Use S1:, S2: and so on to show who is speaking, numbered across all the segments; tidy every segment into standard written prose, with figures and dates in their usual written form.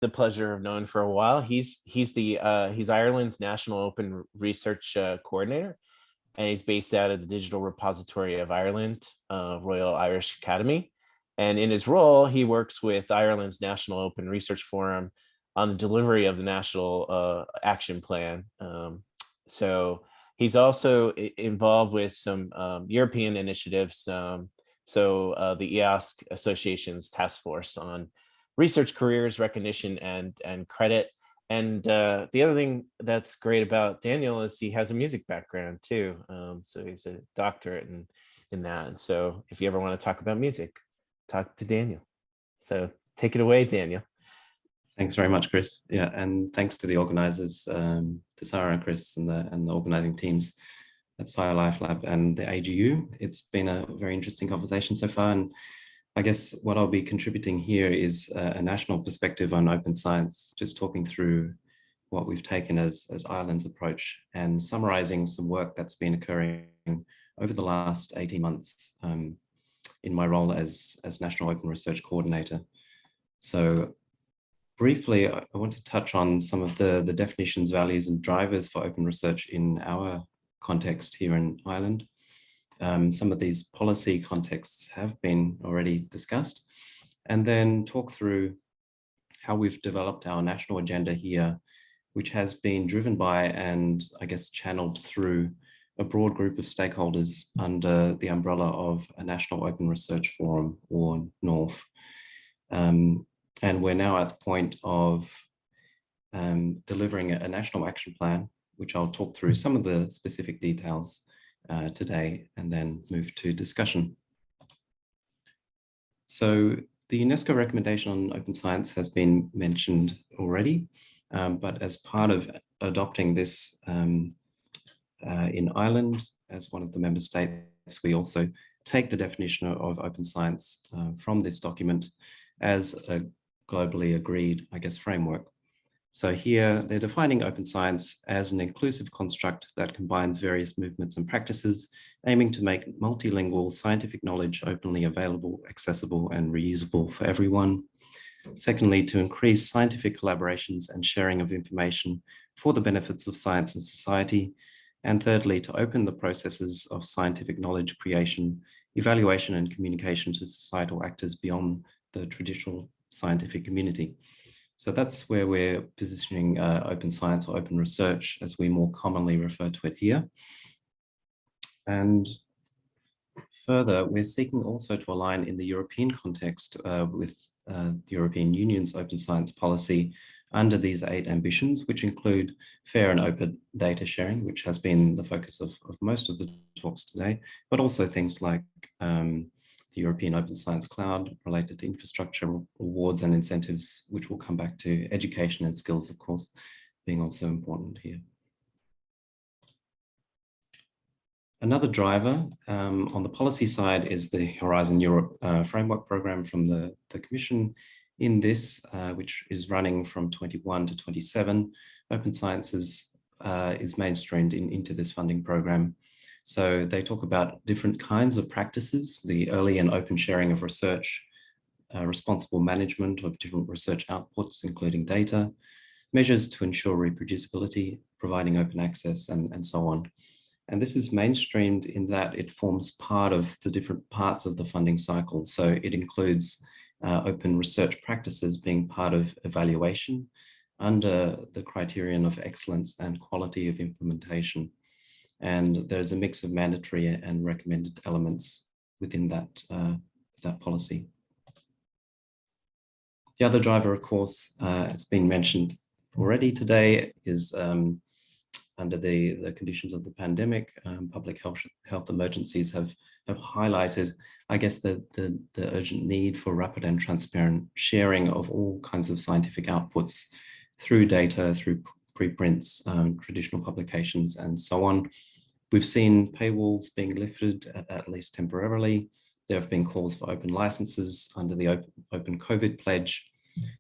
S1: the pleasure of knowing for a while. He's Ireland's National Open Research Coordinator, and he's based out of the Digital Repository of Ireland, Royal Irish Academy. And in his role, he works with Ireland's National Open Research Forum on the delivery of the National Action Plan. So he's also involved with some European initiatives. The EASC Association's task force on research careers, recognition, and credit. And the other thing that's great about Daniel is he has a music background too. So he's a doctorate in that. And so if you ever want to talk about music, talk to Daniel. So take it away, Daniel.
S2: Thanks very much, Chris. Yeah, and thanks to the organizers, to Sarah and Chris and the organizing teams at SciLifeLab and the AGU. It's been a very interesting conversation so far. And I guess what I'll be contributing here is a national perspective on open science, just talking through what we've taken as Ireland's approach and summarizing some work that's been occurring over the last 18 months in my role as National Open Research Coordinator. So briefly, I want to touch on some of the definitions, values, and drivers for open research in our context here in Ireland. Some of these policy contexts have been already discussed, and then talk through how we've developed our national agenda here, which has been driven by and I guess channeled through a broad group of stakeholders under the umbrella of a National Open Research Forum, or NORF. And we're now at the point of delivering a national action plan, which I'll talk through some of the specific details today and then move to discussion. So the UNESCO recommendation on open science has been mentioned already, but as part of adopting this in Ireland as one of the member states, we also take the definition of open science from this document as a globally agreed, I guess, framework. So here they're defining open science as an inclusive construct that combines various movements and practices, aiming to make multilingual scientific knowledge openly available, accessible, and reusable for everyone. Secondly, to increase scientific collaborations and sharing of information for the benefits of science and society. And thirdly, to open the processes of scientific knowledge creation, evaluation, and communication to societal actors beyond the traditional scientific community. So that's where we're positioning open science or open research, as we more commonly refer to it here. And further, we're seeking also to align in the European context with the European Union's open science policy under these 8 ambitions, which include fair and open data sharing, which has been the focus of most of the talks today, but also things like the European Open Science Cloud related to infrastructure, awards and incentives, which will come back to education and skills, of course, being also important here. Another driver on the policy side is the Horizon Europe framework program from the Commission. In this, which is running from 21 to 27, open sciences is mainstreamed into this funding program. So they talk about different kinds of practices, the early and open sharing of research, responsible management of different research outputs, including data, measures to ensure reproducibility, providing open access, and so on. And this is mainstreamed in that it forms part of the different parts of the funding cycle. So it includes open research practices being part of evaluation under the criterion of excellence and quality of implementation. And there's a mix of mandatory and recommended elements within that, that policy. The other driver, of course, has been mentioned already today, is under the conditions of the pandemic, public health emergencies have highlighted, I guess, the urgent need for rapid and transparent sharing of all kinds of scientific outputs through data, through preprints, traditional publications, and so on. We've seen paywalls being lifted, at least temporarily. There have been calls for open licenses under the Open COVID pledge,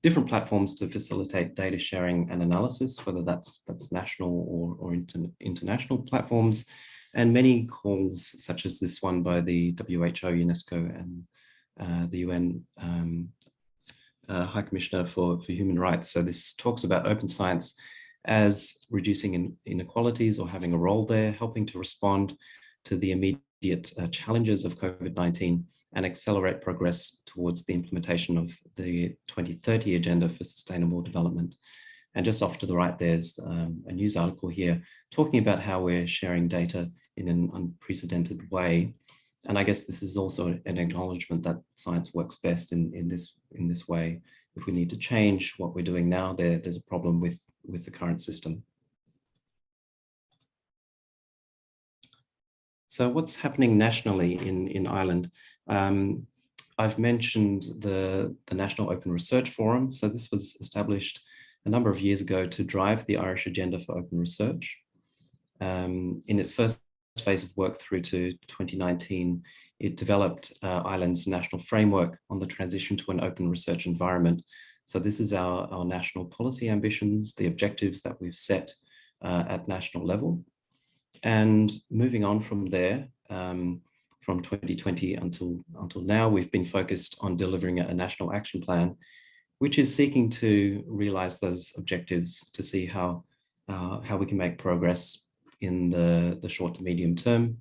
S2: different platforms to facilitate data sharing and analysis, whether that's national or international platforms, and many calls such as this one by the WHO, UNESCO, and the UN High Commissioner for Human Rights. So this talks about open science as reducing inequalities or having a role there, helping to respond to the immediate challenges of COVID-19 and accelerate progress towards the implementation of the 2030 Agenda for Sustainable Development. And just off to the right, there's a news article here talking about how we're sharing data in an unprecedented way. And I guess this is also an acknowledgement that science works best in this way. If we need to change what we're doing now, there's a problem with the current system. So what's happening nationally in Ireland? I've mentioned the National Open Research Forum. So this was established a number of years ago to drive the Irish agenda for open research. In its first phase of work through to 2019, it developed Ireland's national framework on the transition to an open research environment. So this is our national policy ambitions, the objectives that we've set at national level. And moving on from there, from 2020 until now, we've been focused on delivering a national action plan, which is seeking to realize those objectives to see how we can make progress in the short to medium term.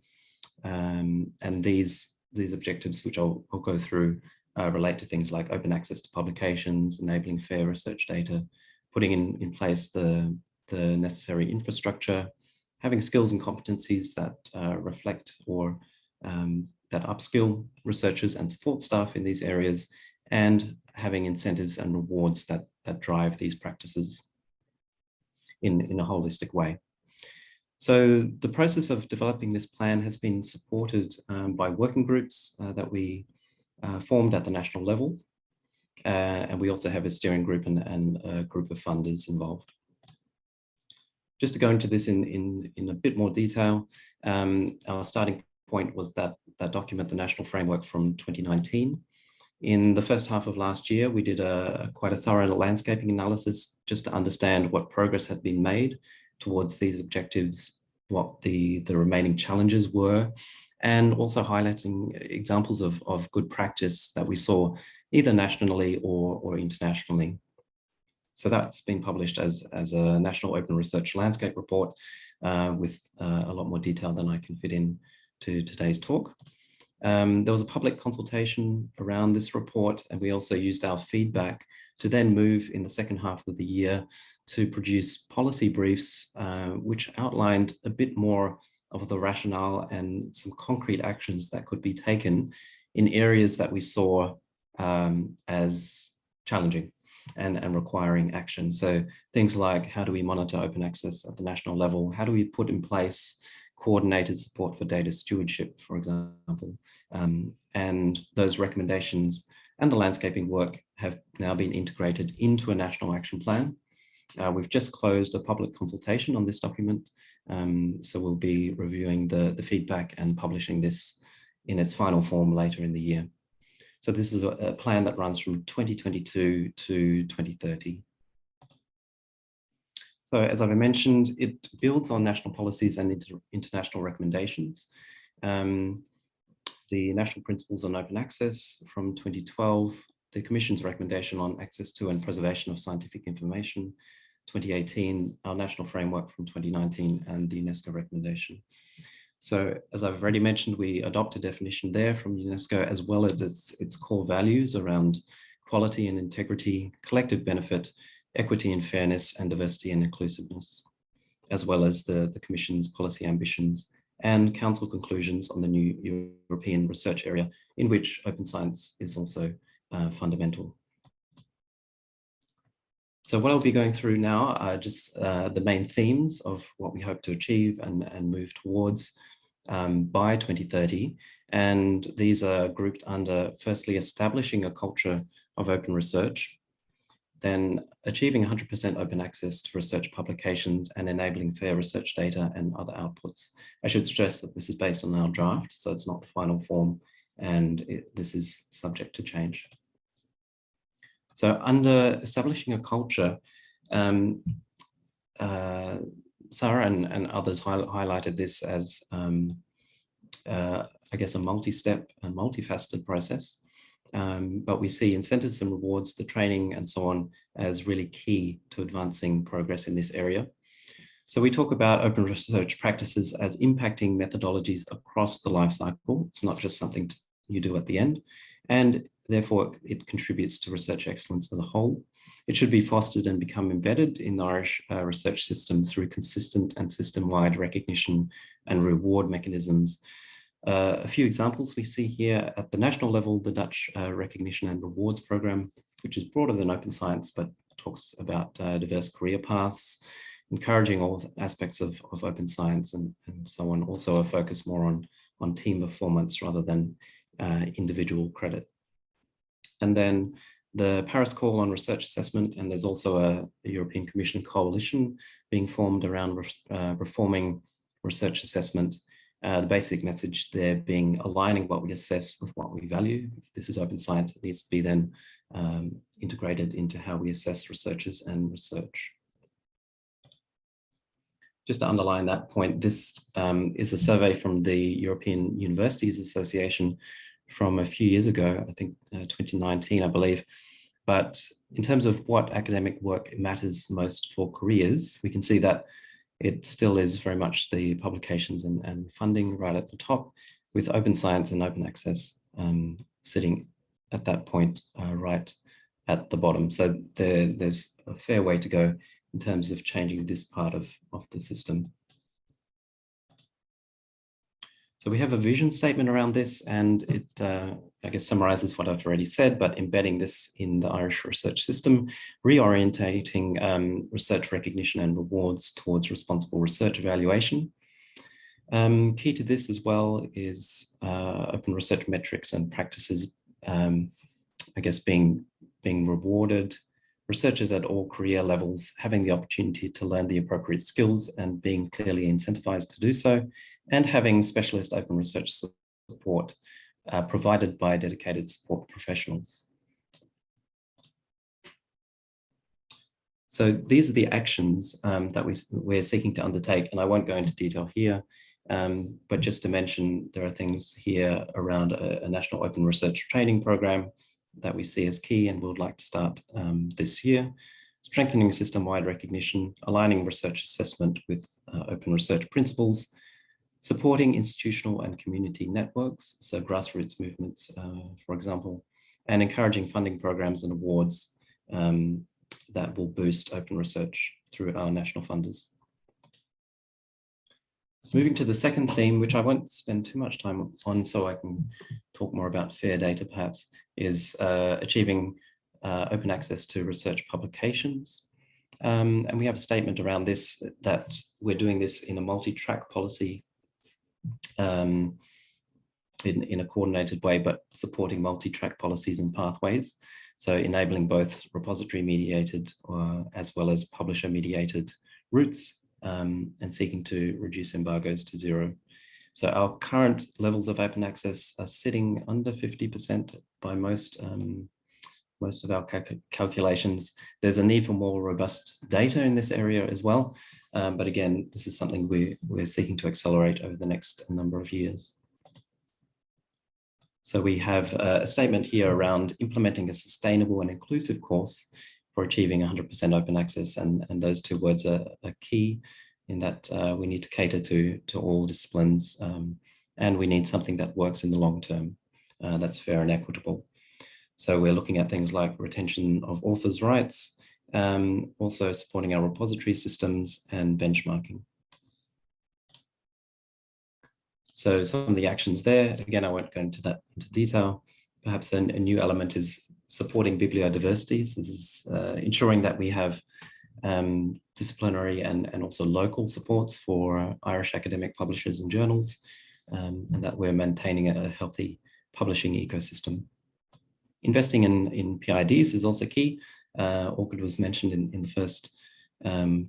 S2: And these objectives, which I'll go through, relate to things like open access to publications, enabling fair research data, putting in place the necessary infrastructure, having skills and competencies that reflect or that upskill researchers and support staff in these areas, and having incentives and rewards that drive these practices in a holistic way. So the process of developing this plan has been supported by working groups that we formed at the national level. And we also have a steering group and a group of funders involved. Just to go into this in a bit more detail, our starting point was that document, the National Framework from 2019. In the first half of last year, we did quite a thorough landscaping analysis just to understand what progress had been made towards these objectives, what the remaining challenges were, and also highlighting examples of good practice that we saw either nationally or internationally. So that's been published as a National Open Research Landscape Report with a lot more detail than I can fit in to today's talk. There was a public consultation around this report, and we also used our feedback to then move in the second half of the year to produce policy briefs, which outlined a bit more of the rationale and some concrete actions that could be taken in areas that we saw as challenging and requiring action. So things like, how do we monitor open access at the national level? How do we put in place coordinated support for data stewardship, for example? And those recommendations and the landscaping work have now been integrated into a national action plan. We've just closed a public consultation on this document, so we'll be reviewing the feedback and publishing this in its final form later in the year. So this is a plan that runs from 2022 to 2030. So as I've mentioned, it builds on national policies and international recommendations. The National Principles on Open Access from 2012, the Commission's recommendation on access to and preservation of scientific information, 2018, our National Framework from 2019, and the UNESCO recommendation. So as I've already mentioned, we adopt a definition there from UNESCO, as well as its core values around quality and integrity, collective benefit, equity and fairness, and diversity and inclusiveness, as well as the Commission's policy ambitions and Council conclusions on the new European research area, in which open science is also fundamental. So what I'll be going through now are just the main themes of what we hope to achieve and move towards by 2030. And these are grouped under, firstly, establishing a culture of open research, then achieving 100% open access to research publications and enabling fair research data and other outputs. I should stress that this is based on our draft, so it's not the final form, and this is subject to change. So under establishing a culture, Sarah and others highlighted this as, I guess, a multi-step and multifaceted process. But we see incentives and rewards, the training and so on, as really key to advancing progress in this area. So we talk about open research practices as impacting methodologies across the life cycle. It's not just something you do at the end, and therefore it contributes to research excellence as a whole. It should be fostered and become embedded in the Irish research system through consistent and system-wide recognition and reward mechanisms. A few examples we see here at the national level: the Dutch Recognition and Rewards Program, which is broader than Open Science, but talks about diverse career paths, encouraging all aspects of open science and so on. Also a focus more on team performance rather than individual credit. And then the Paris Call on Research Assessment, and there's also a European Commission coalition being formed around reforming research assessment. The basic message there being aligning what we assess with what we value. If this is open science, it needs to be then integrated into how we assess researchers and research. Just to underline that point, this is a survey from the European Universities Association from a few years ago, I think 2019, I believe. But in terms of what academic work matters most for careers, we can see that it still is very much the publications and funding right at the top, with open science and open access sitting at that point right at the bottom. So there's a fair way to go in terms of changing this part of the system. So we have a vision statement around this, and it, I guess, summarizes what I've already said, but embedding this in the Irish research system, reorientating research recognition and rewards towards responsible research evaluation. Key to this as well is open research metrics and practices, I guess, being rewarded, researchers at all career levels having the opportunity to learn the appropriate skills and being clearly incentivized to do so, and having specialist open research support provided by dedicated support professionals. So these are the actions that we're seeking to undertake, and I won't go into detail here, but just to mention, there are things here around a national open research training program that we see as key and would like to start this year. Strengthening system-wide recognition, aligning research assessment with open research principles, supporting institutional and community networks, so grassroots movements, for example, and encouraging funding programs and awards that will boost open research through our national funders. Moving to the second theme, which I won't spend too much time on so I can talk more about fair data perhaps, is achieving open access to research publications. And we have a statement around this, that we're doing this in a multi-track policy in a coordinated way, but supporting multi-track policies and pathways. So enabling both repository mediated as well as publisher mediated routes, and seeking to reduce embargoes to zero. So our current levels of open access are sitting under 50% by most of our calculations. There's a need for more robust data in this area as well. But again, this is something we're seeking to accelerate over the next number of years. So we have a statement here around implementing a sustainable and inclusive course for achieving 100% open access. And those two words are key in that we need to cater to all disciplines, and we need something that works in the long term, that's fair and equitable. So we're looking at things like retention of authors' rights, also supporting our repository systems and benchmarking. So some of the actions there, again, I won't go into detail. Perhaps a new element is supporting bibliodiversity. So this is ensuring that we have disciplinary and also local supports for Irish academic publishers and journals, and that we're maintaining a healthy publishing ecosystem. Investing in PIDs is also key. ORCID was mentioned in the first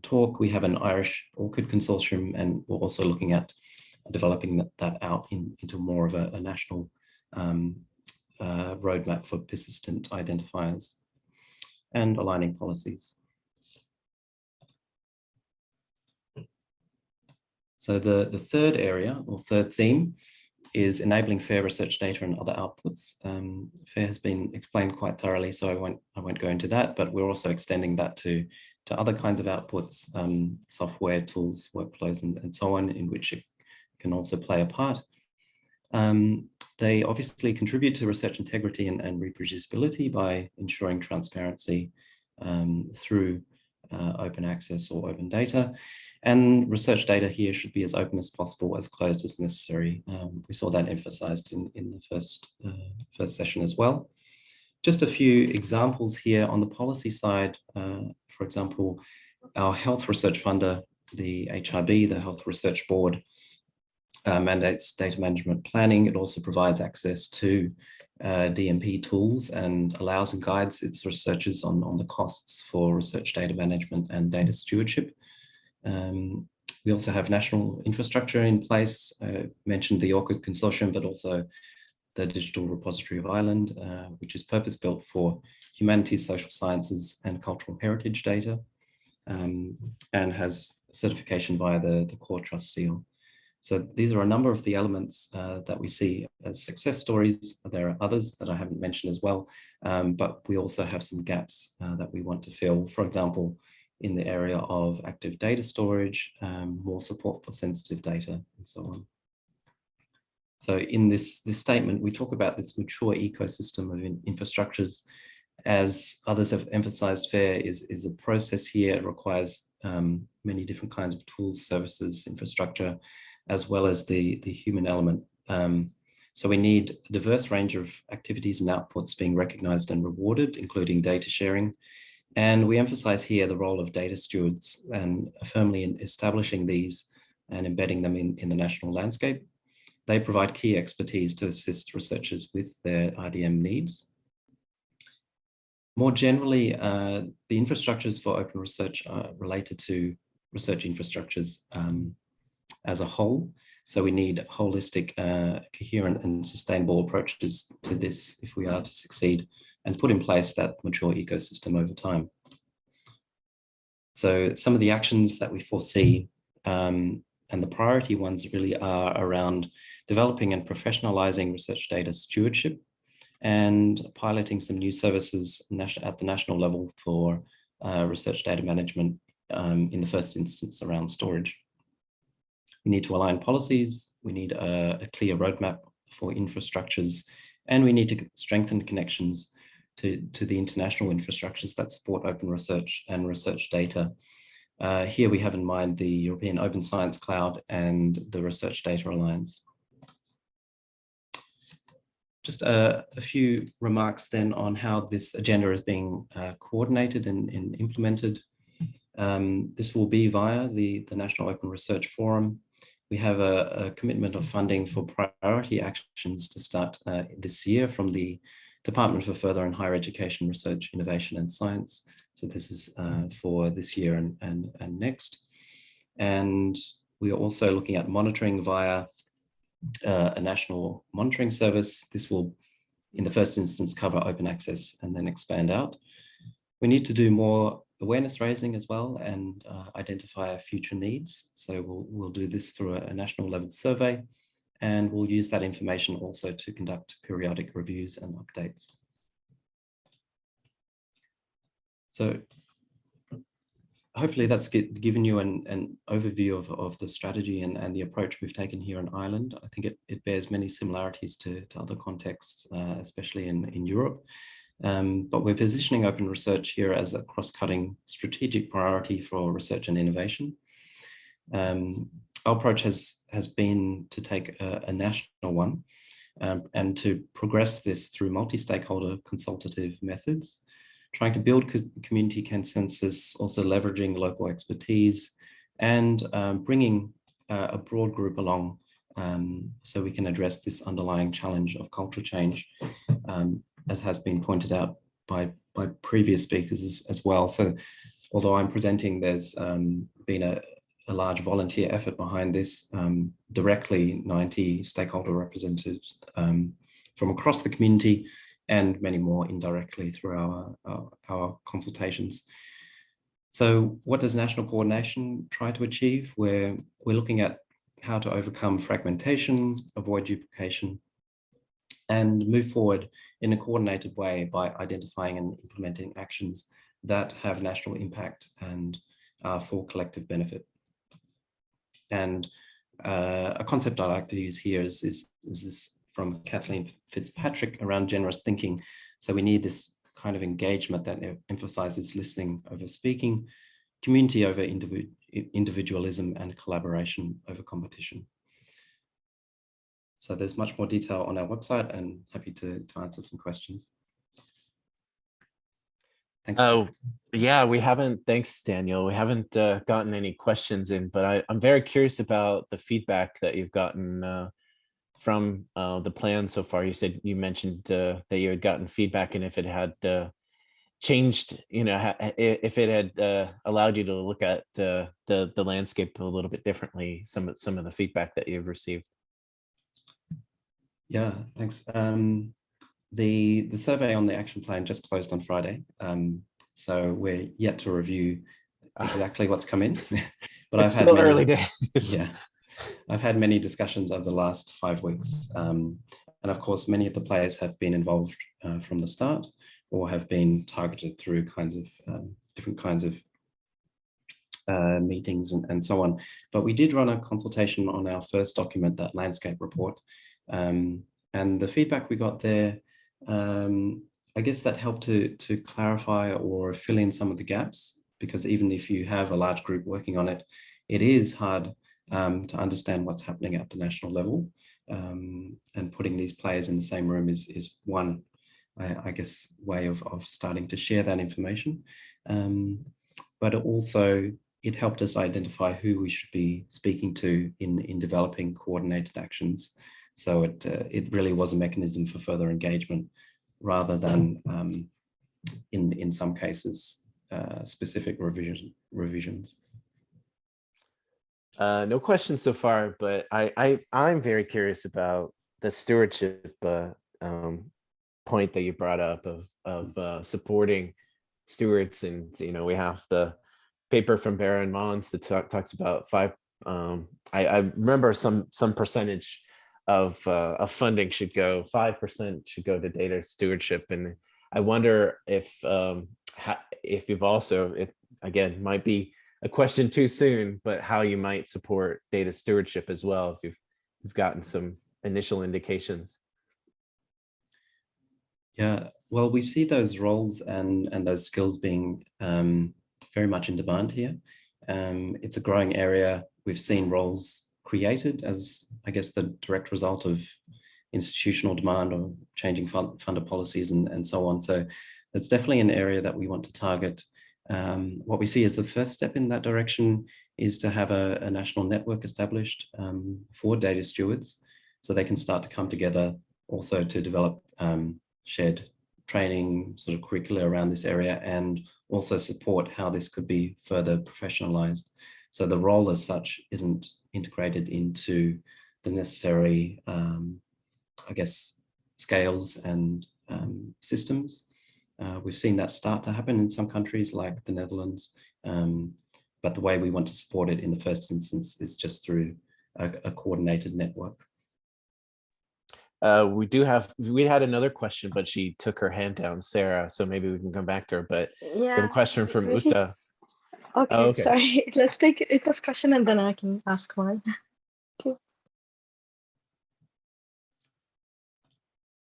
S2: talk. We have an Irish ORCID consortium, and we're also looking at developing that out into more of a national roadmap for persistent identifiers, and aligning policies. So the third area or third theme is enabling fair research data and other outputs. Fair has been explained quite thoroughly, so I won't go into that, but we're also extending that to other kinds of outputs, software, tools, workflows, and so on, in which it can also play a part. They obviously contribute to research integrity and reproducibility by ensuring transparency through open access or open data. And research data here should be as open as possible, as closed as necessary. We saw that emphasized in the first session as well. Just a few examples here on the policy side. For example, our health research funder, the HRB, the Health Research Board, mandates data management planning. It also provides access to DMP tools and allows and guides its researchers on the costs for research data management and data stewardship. We also have national infrastructure in place. Mentioned the ORCID consortium, but also the Digital Repository of Ireland, which is purpose-built for humanities, social sciences, and cultural heritage data, and has certification via the Core Trust Seal. So these are a number of the elements that we see as success stories. There are others that I haven't mentioned as well, but we also have some gaps that we want to fill. For example, in the area of active data storage, more support for sensitive data, and so on. So in this statement, we talk about this mature ecosystem of infrastructures. As others have emphasized, FAIR is a process here. It requires many different kinds of tools, services, infrastructure, as well as the human element. So we need a diverse range of activities and outputs being recognized and rewarded, including data sharing. And we emphasize here the role of data stewards and firmly in establishing these and embedding them in the national landscape. They provide key expertise to assist researchers with their RDM needs. More generally, the infrastructures for open research are related to research infrastructures as a whole. So we need holistic, coherent and sustainable approaches to this if we are to succeed and put in place that mature ecosystem over time. So some of the actions that we foresee and the priority ones really are around developing and professionalizing research data stewardship and piloting some new services at the national level for research data management in the first instance around storage. We need to align policies, we need a clear roadmap for infrastructures, and we need to strengthen connections to the international infrastructures that support open research and research data. Here we have in mind the European Open Science Cloud and the Research Data Alliance. Just a few remarks then on how this agenda is being coordinated and implemented. This will be via the National Open Research Forum. We have a commitment of funding for priority actions to start this year from the Department for Further and Higher Education, Research, Innovation and Science. So this is for this year and next. And we are also looking at monitoring via a national monitoring service. This will, in the first instance, cover open access and then expand out. We need to do more awareness raising as well and identify future needs. So we'll do this through a national level survey, and we'll use that information also to conduct periodic reviews and updates. So hopefully that's given you an overview of the strategy and the approach we've taken here in Ireland. I think it bears many similarities to other contexts, especially in Europe. But we're positioning open research here as a cross-cutting strategic priority for research and innovation. Our approach has been to take a national one and to progress this through multi-stakeholder consultative methods, trying to build community consensus, also leveraging local expertise and bringing a broad group along so we can address this underlying challenge of culture change, as has been pointed out by previous speakers as well. So although I'm presenting, there's been a large volunteer effort behind this, directly 90 stakeholder representatives from across the community and many more indirectly through our consultations. So what does national coordination try to achieve? We're looking at how to overcome fragmentation, avoid duplication, and move forward in a coordinated way by identifying and implementing actions that have national impact and are for collective benefit. And a concept I like to use here is this from Kathleen Fitzpatrick around generous thinking. So we need this kind of engagement that emphasizes listening over speaking, community over individualism, and collaboration over competition. So there's much more detail on our website, and happy to answer some questions. Thanks.
S1: Oh, yeah, we haven't, thanks, Daniel. We haven't gotten any questions in, but I'm very curious about the feedback that you've gotten from the plan so far. You mentioned that you had gotten feedback, and if it had changed, if it had allowed you to look at the landscape a little bit differently, some of the feedback that you've received.
S2: Yeah, thanks. The survey on the action plan just closed on Friday, so we're yet to review exactly what's come in. But
S1: it's still early days.
S2: Yeah, I've had many discussions over the last 5 weeks, and of course, many of the players have been involved from the start, or have been targeted through different kinds of meetings and so on. But we did run a consultation on our first document, that landscape report, and the feedback we got there, I guess that helped to clarify or fill in some of the gaps, because even if you have a large group working on it, it is hard to understand what's happening at the national level, and putting these players in the same room is one, I guess, way of starting to share that information. But also it helped us identify who we should be speaking to in developing coordinated actions. So it really was a mechanism for further engagement, rather than in some cases specific revisions.
S1: No questions so far, but I'm very curious about the stewardship point that you brought up of supporting stewards. And we have the paper from Barra and Mons that talks about I remember some percentage of funding should go, 5% should go to data stewardship. And I wonder if you've also, it again might be a question too soon, but how you might support data stewardship as well, if you've gotten some initial indications.
S2: Yeah, well, we see those roles and those skills being very much in demand here. It's a growing area. We've seen roles created as, I guess, the direct result of institutional demand or changing funder policies and so on. So that's definitely an area that we want to target. What we see as the first step in that direction is to have a national network established for data stewards, so they can start to come together also to develop shared training sort of curricula around this area, and also support how this could be further professionalized. So the role as such isn't integrated into the necessary, I guess, scales and systems. We've seen that start to happen in some countries like the Netherlands, but the way we want to support it in the first instance is just through a coordinated network.
S1: We had another question, but she took her hand down, Sarah, so maybe we can come back to her. But
S3: Yeah,
S1: we have a question from Uta.
S3: Okay,
S1: Oh, okay.
S3: sorry. Let's take Ita's question and then I can ask mine. Okay.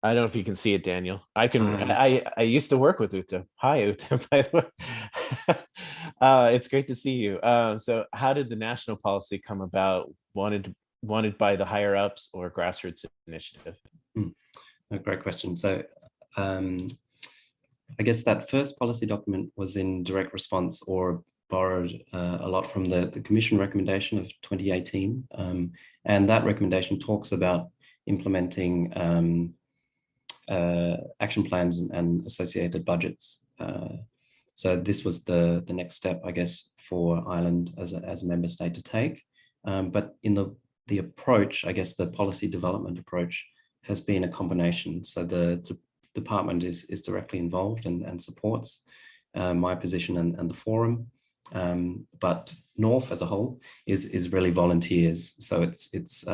S1: I don't know if you can see it, Daniel. I can. I used to work with Uta. Hi, Uta, by the way. It's great to see you. So how did the national policy come about? Wanted by the higher ups or grassroots initiative?
S2: A great question. So I guess that first policy document was in direct response, or borrowed a lot from the Commission recommendation of 2018. And that recommendation talks about implementing action plans and associated budgets. So this was the next step, I guess, for Ireland as a member state to take. But in the approach, I guess the policy development approach has been a combination. So the department is directly involved and supports my position and the forum. But North as a whole is really volunteers. So it's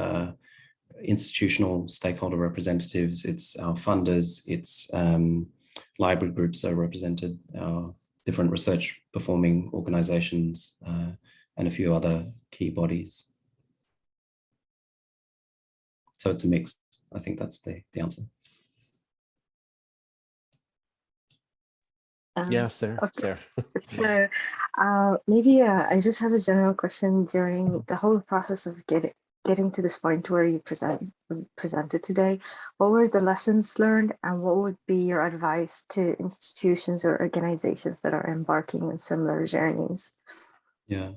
S2: institutional stakeholder representatives, it's our funders, it's library groups are represented, our different research performing organizations, and a few other key bodies. So it's a mix. I think that's the answer.
S1: Yeah, Sarah.
S3: Okay. So maybe I just have a general question during the whole process of getting to this point where you presented today. What were the lessons learned, and what would be your advice to institutions or organizations that are embarking on similar journeys?
S2: Yeah,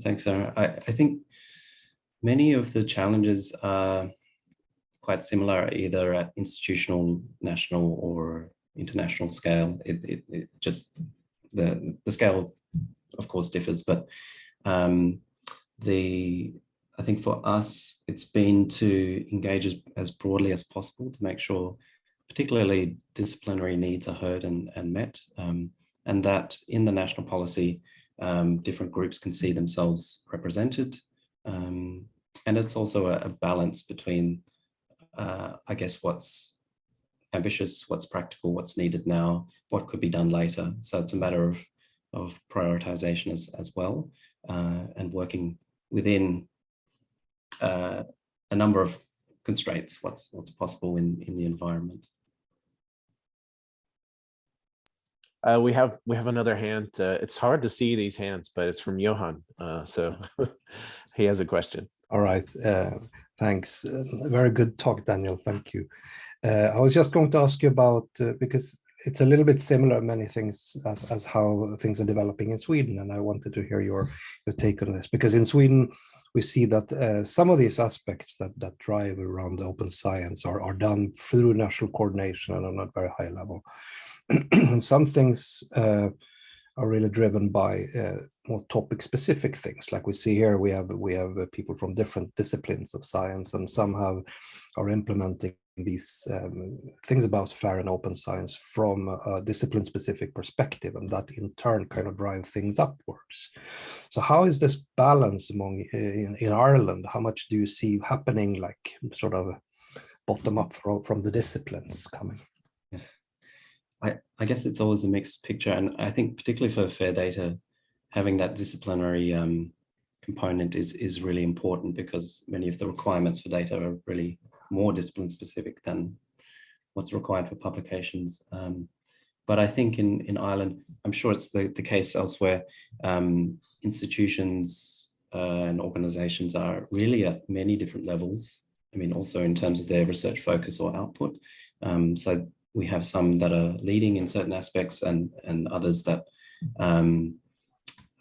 S2: thanks, Sarah. I think many of the challenges are quite similar, either at institutional, national, or international scale. It just the scale, of course, differs, but I think for us, it's been to engage as broadly as possible to make sure particularly disciplinary needs are heard and met, and that in the national policy, different groups can see themselves represented. And it's also a balance between, I guess, what's ambitious, what's practical, what's needed now, what could be done later. So it's a matter of prioritization as well, and working within a number of constraints, what's possible in the environment.
S1: We have another hand. It's hard to see these hands, but it's from Johan. So he has a question.
S4: All right. Thanks. Very good talk, Daniel. Thank you. I was just going to ask you about, because it's a little bit similar, many things, as how things are developing in Sweden. And I wanted to hear your take on this, because in Sweden, we see that some of these aspects that drive around open science are done through national coordination and on a very high level. And some things are really driven by more topic specific things. Like we see here, we have people from different disciplines of science, and some are implementing these things about fair and open science from a discipline specific perspective, and that in turn kind of drive things upwards. So how is this balance among in Ireland? How much do you see happening, like sort of bottom up from the disciplines coming?
S2: I guess it's always a mixed picture, and I think particularly for fair data, having that disciplinary component is really important, because many of the requirements for data are really more discipline specific than what's required for publications. But I think in Ireland, I'm sure it's the case elsewhere, institutions and organizations are really at many different levels. I mean, also in terms of their research focus or output. So we have some that are leading in certain aspects, and others that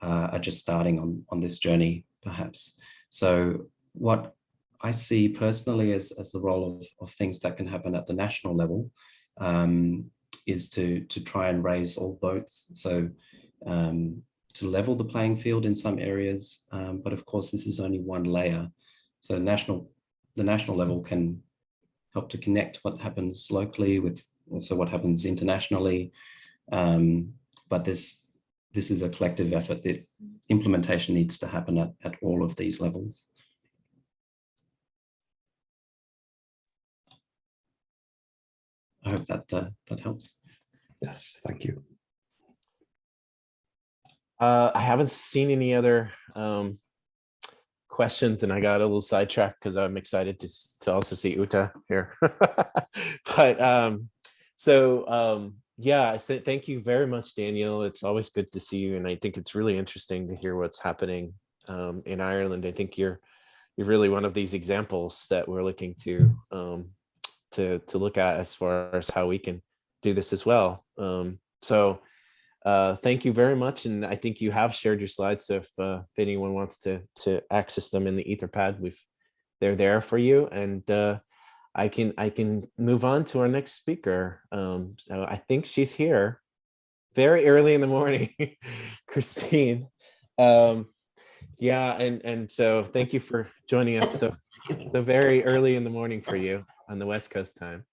S2: are just starting on this journey, perhaps. So what I see personally as the role of things that can happen at the national level is to try and raise all boats. So to level the playing field in some areas, but of course this is only one layer. So the national level can help to connect what happens locally with also what happens internationally. But this is a collective effort. The implementation needs to happen at all of these levels. I hope that helps.
S4: Yes, thank you.
S1: I haven't seen any other questions, and I got a little sidetracked because I'm excited to also see Uta here. But yeah, I said thank you very much, Daniel. It's always good to see you, and I think it's really interesting to hear what's happening in Ireland. I think you're really one of these examples that we're looking to look at as far as how we can do this as well. Thank you very much, and I think you have shared your slides. So if anyone wants to access them in the Etherpad, they're there for you, and I can move on to our next speaker. So I think she's here very early in the morning, Christine. Yeah, and so thank you for joining us so very early in the morning for you on the West Coast time.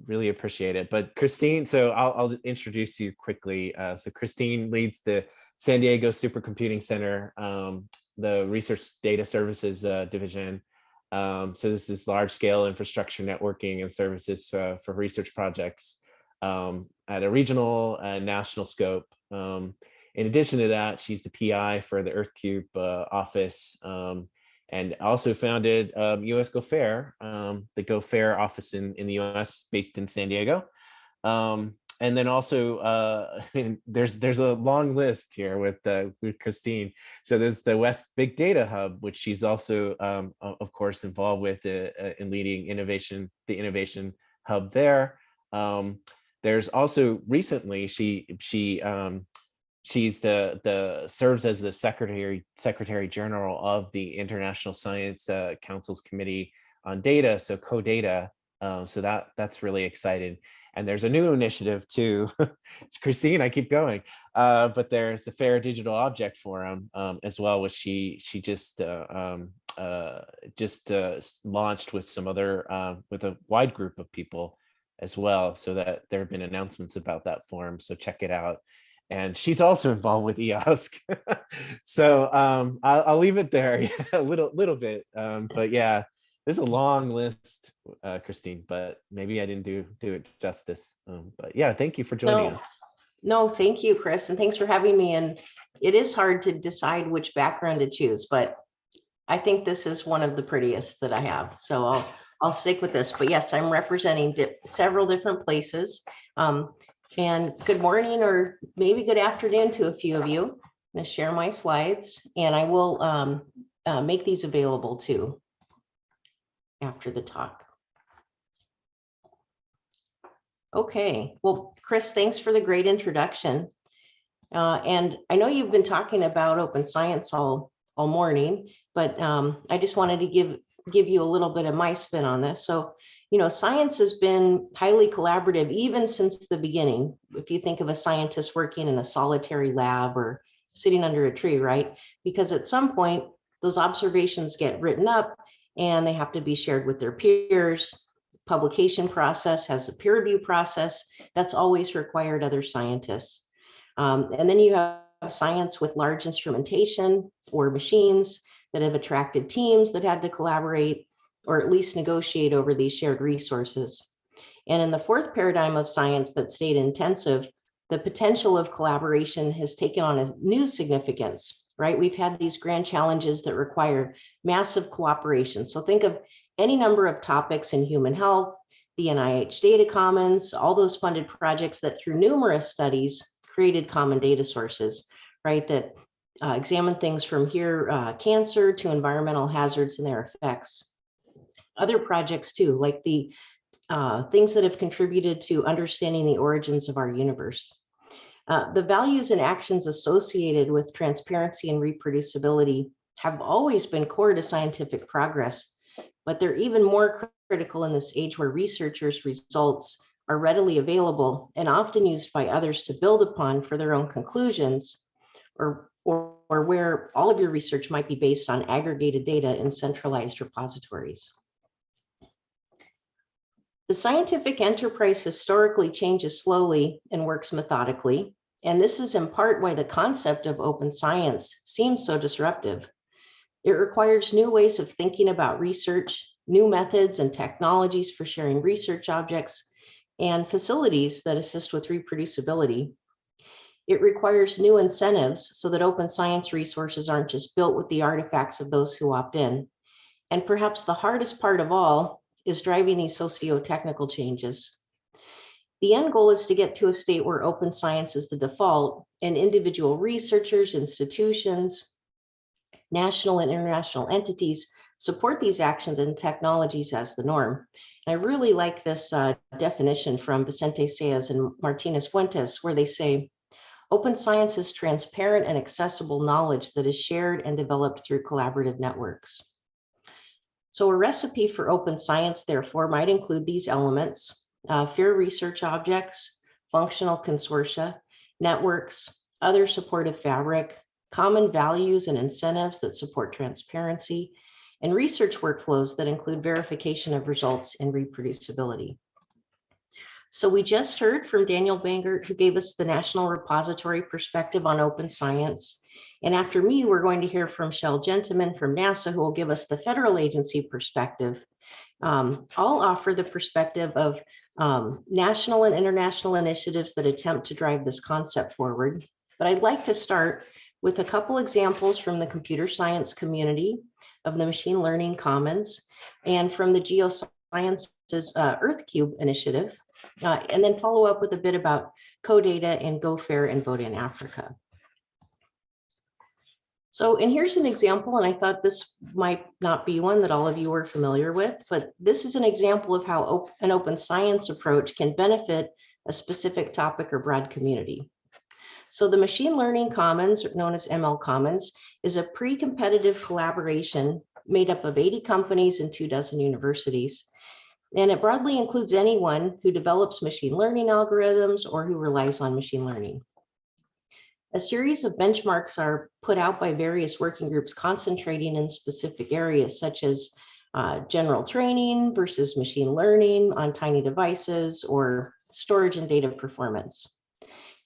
S1: Really appreciate it. But Christine, so I'll introduce you quickly. So Christine leads the San Diego Supercomputing Center, the Research Data Services Division. So this is large scale infrastructure networking and services for research projects at a regional and national scope. In addition to that, she's the PI for the EarthCube office, and also founded US GoFair, the GoFair office in the US based in San Diego. And then also there's a long list here with Christine. So there's the West Big Data Hub, which she's also of course involved with in leading the innovation hub there. There's also recently she's serves as the secretary general of the International Science Council's Committee on Data, so CoData. So that's really exciting. And there's a new initiative too. Christine, I keep going. But there's the Fair Digital Object Forum as well, which she just launched with some other with a wide group of people as well. So that there have been announcements about that forum. So check it out. And she's also involved with EOSC. So I'll leave it there a little bit. But yeah, there's a long list, Christine, but maybe I didn't do it justice. But yeah, thank you for joining us.
S5: No, thank you, Chris, and thanks for having me. And it is hard to decide which background to choose, but I think this is one of the prettiest that I have. So I'll stick with this. But yes, I'm representing several different places. And good morning, or maybe good afternoon to a few of you. I'm going to share my slides, and I will make these available too after the talk. Okay, well, Chris, thanks for the great introduction. And I know you've been talking about open science all morning, but I just wanted to give you a little bit of my spin on this. So, you know, science has been highly collaborative even since the beginning. If you think of a scientist working in a solitary lab or sitting under a tree, right? Because at some point, those observations get written up and they have to be shared with their peers. Publication process has a peer review process that's always required other scientists. And then you have science with large instrumentation or machines that have attracted teams that had to collaborate or at least negotiate over these shared resources. And in the fourth paradigm of science that's data intensive, the potential of collaboration has taken on a new significance, right? We've had these grand challenges that require massive cooperation. So think of any number of topics in human health, the NIH Data Commons, all those funded projects that through numerous studies created common data sources, right? That examine things from cancer to environmental hazards and their effects. Other projects too, like the things that have contributed to understanding the origins of our universe. The values and actions associated with transparency and reproducibility have always been core to scientific progress, but they're even more critical in this age where researchers' results are readily available and often used by others to build upon for their own conclusions, or where all of your research might be based on aggregated data in centralized repositories. The scientific enterprise historically changes slowly and works methodically, and this is in part why the concept of open science seems so disruptive. It requires new ways of thinking about research, new methods and technologies for sharing research objects, and facilities that assist with reproducibility. It requires new incentives so that open science resources aren't just built with the artifacts of those who opt in. And perhaps the hardest part of all is driving these socio-technical changes. The end goal is to get to a state where open science is the default and individual researchers, institutions, national and international entities support these actions and technologies as the norm. And I really like this definition from Vicente Saez and Martinez Fuentes, where they say, open science is transparent and accessible knowledge that is shared and developed through collaborative networks. So a recipe for open science, therefore, might include these elements: fair research objects, functional consortia, networks, other supportive fabric, common values and incentives that support transparency, and research workflows that include verification of results and reproducibility. So we just heard from Daniel Bangert, who gave us the National Repository perspective on open science. And after me, we're going to hear from Shelle Gentelmann from NASA, who will give us the federal agency perspective. I'll offer the perspective of national and international initiatives that attempt to drive this concept forward. But I'd like to start with a couple examples from the computer science community of the Machine Learning Commons and from the Geosciences EarthCube initiative, and then follow up with a bit about CoData and GoFair and Vote in Africa. So, and here's an example, and I thought this might not be one that all of you are familiar with, but this is an example of how an open science approach can benefit a specific topic or broad community. So the Machine Learning Commons, known as ML Commons, is a pre-competitive collaboration made up of 80 companies and 24 universities. And it broadly includes anyone who develops machine learning algorithms or who relies on machine learning. A series of benchmarks are put out by various working groups concentrating in specific areas, such as general training versus machine learning on tiny devices or storage and data performance.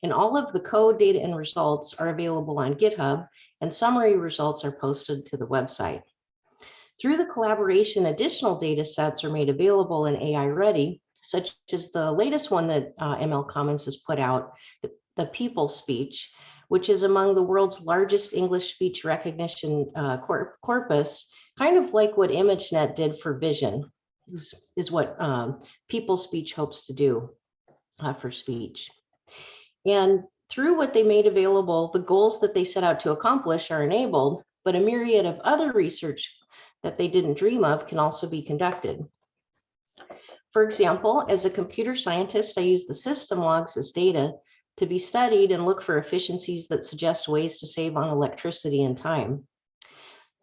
S5: And all of the code, data, and results are available on GitHub, and summary results are posted to the website. Through the collaboration, additional data sets are made available and AI ready, such as the latest one that ML Commons has put out, the People Speech, which is among the world's largest English speech recognition corpus, kind of like what ImageNet did for vision, is what People Speech hopes to do for speech. And through what they made available, the goals that they set out to accomplish are enabled, but a myriad of other research that they didn't dream of can also be conducted. For example, as a computer scientist, I use the system logs as data to be studied and look for efficiencies that suggest ways to save on electricity and time,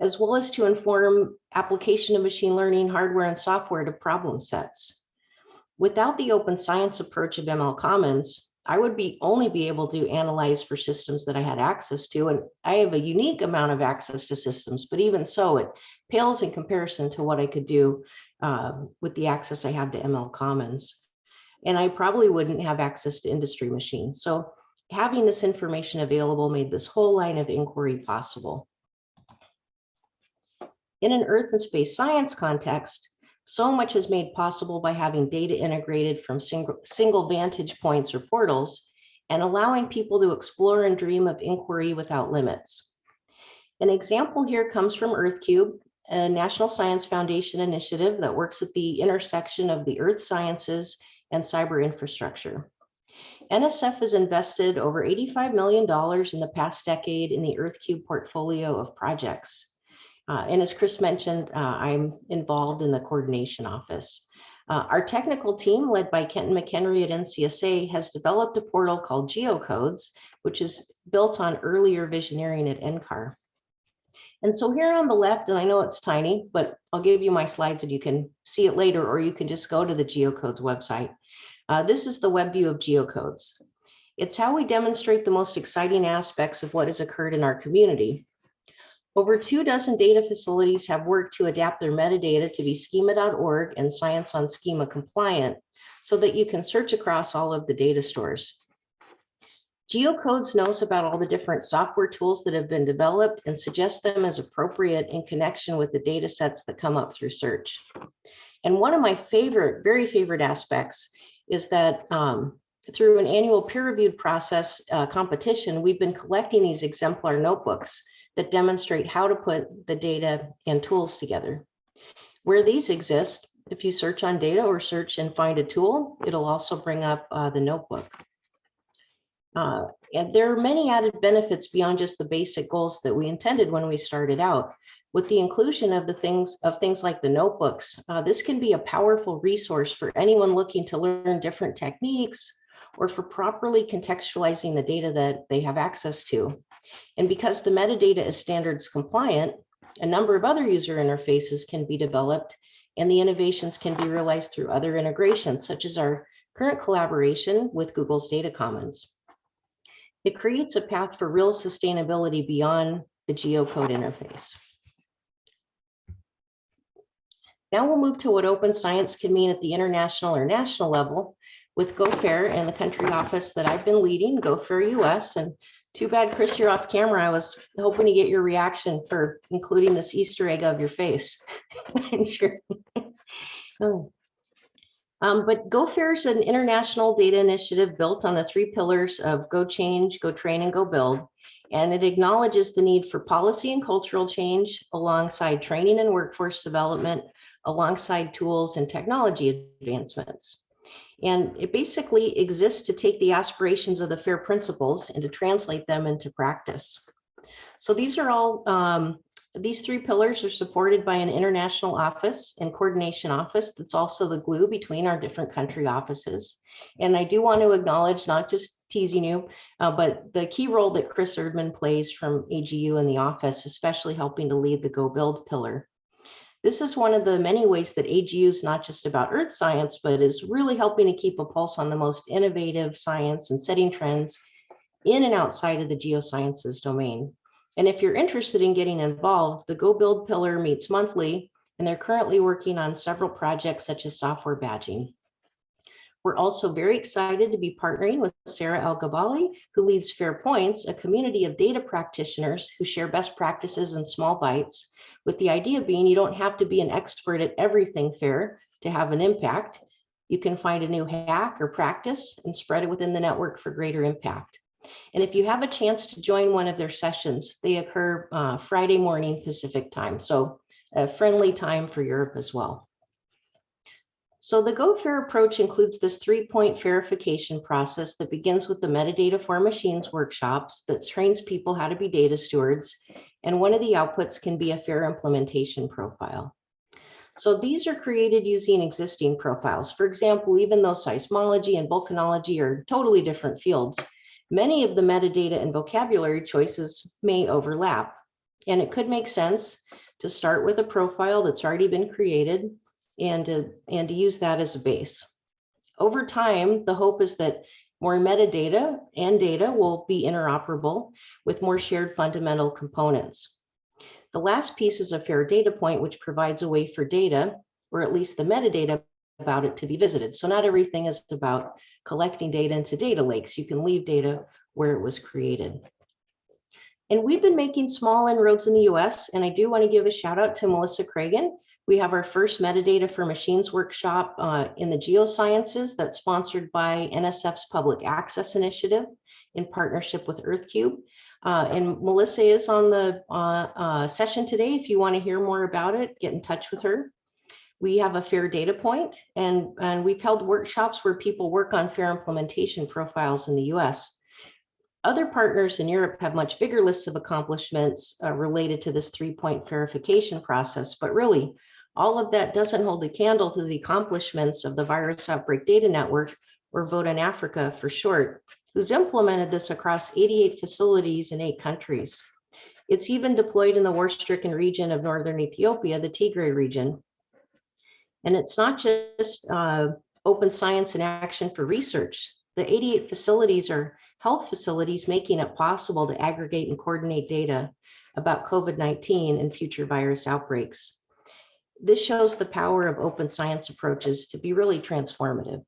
S5: as well as to inform application of machine learning hardware and software to problem sets. Without the open science approach of ML Commons, I would only be able to analyze for systems that I had access to, and I have a unique amount of access to systems, but even so, it pales in comparison to what I could do with the access I have to ML Commons. And I probably wouldn't have access to industry machines. So having this information available made this whole line of inquiry possible. In an Earth and space science context, so much is made possible by having data integrated from single vantage points or portals and allowing people to explore and dream of inquiry without limits. An example here comes from EarthCube, a National Science Foundation initiative that works at the intersection of the earth sciences and cyber infrastructure. NSF has invested over $85 million in the past decade in the EarthCube portfolio of projects. And as Chris mentioned, I'm involved in the coordination office. Our technical team, led by Kenton McHenry at NCSA, has developed a portal called Geocodes, which is built on earlier visioneering at NCAR. And so here on the left, and I know it's tiny, but I'll give you my slides and you can see it later, or you can just go to the Geocodes website. This is the web view of Geocodes. It's how we demonstrate the most exciting aspects of what has occurred in our community. Over 24 data facilities have worked to adapt their metadata to be schema.org and Science on Schema compliant so that you can search across all of the data stores. Geocodes knows about all the different software tools that have been developed and suggests them as appropriate in connection with the data sets that come up through search. And one of my very favorite aspects is that through an annual peer-reviewed process competition, we've been collecting these exemplar notebooks that demonstrate how to put the data and tools together. Where these exist, if you search on data or search and find a tool, it'll also bring up the notebook. And there are many added benefits beyond just the basic goals that we intended when we started out. With the inclusion of things like the notebooks, this can be a powerful resource for anyone looking to learn different techniques or for properly contextualizing the data that they have access to. And because the metadata is standards compliant, a number of other user interfaces can be developed and the innovations can be realized through other integrations, such as our current collaboration with Google's Data Commons. It creates a path for real sustainability beyond the geocode interface. Now we'll move to what open science can mean at the international or national level with GoFair and the country office that I've been leading, GoFair US. And too bad, Chris, you're off camera. I was hoping to get your reaction for including this Easter egg of your face. I'm sure. Oh. But GoFair is an international data initiative built on the 3 pillars of Go Change, Go Train, and Go Build. And it acknowledges the need for policy and cultural change alongside training and workforce development, alongside tools and technology advancements. And it basically exists to take the aspirations of the FAIR principles and to translate them into practice. So these are all, these 3 pillars are supported by an international office and coordination office that's also the glue between our different country offices. And I do want to acknowledge, not just teasing you, but the key role that Chris Erdman plays from AGU in the office, especially helping to lead the Go Build pillar. This is one of the many ways that AGU is not just about earth science, but is really helping to keep a pulse on the most innovative science and setting trends in and outside of the geosciences domain. And if you're interested in getting involved, the Go Build pillar meets monthly, and they're currently working on several projects such as software badging. We're also very excited to be partnering with Sarah El-Gabali, who leads Fair Points, a community of data practitioners who share best practices in small bites, with the idea being you don't have to be an expert at everything FAIR to have an impact. You can find a new hack or practice and spread it within the network for greater impact. And if you have a chance to join one of their sessions, they occur Friday morning Pacific time, so a friendly time for Europe as well. So the GoFair approach includes this 3-point verification process that begins with the metadata for machines workshops that trains people how to be data stewards. And one of the outputs can be a FAIR implementation profile. So these are created using existing profiles. For example, even though seismology and volcanology are totally different fields, many of the metadata and vocabulary choices may overlap. And it could make sense to start with a profile that's already been created and to use that as a base. Over time, the hope is that more metadata and data will be interoperable with more shared fundamental components. The last piece is a FAIR data point, which provides a way for data, or at least the metadata about it, to be visited. So not everything is about collecting data into data lakes. You can leave data where it was created. And we've been making small inroads in the US, and I do want to give a shout out to Melissa Cragen. We have our first metadata for machines workshop in the geosciences that's sponsored by NSF's Public Access Initiative in partnership with EarthCube. And Melissa is on the session today. If you want to hear more about it, get in touch with her. We have a FAIR data point, and we've held workshops where people work on FAIR implementation profiles in the US. Other partners in Europe have much bigger lists of accomplishments related to this 3-point verification process, but really, all of that doesn't hold a candle to the accomplishments of the Virus Outbreak Data Network, or VODA in Africa for short, who's implemented this across 88 facilities in 8 countries. It's even deployed in the war-stricken region of northern Ethiopia, the Tigray region. And it's not just open science and action for research. The 88 facilities are health facilities making it possible to aggregate and coordinate data about COVID-19 and future virus outbreaks. This shows the power of open science approaches to be really transformative.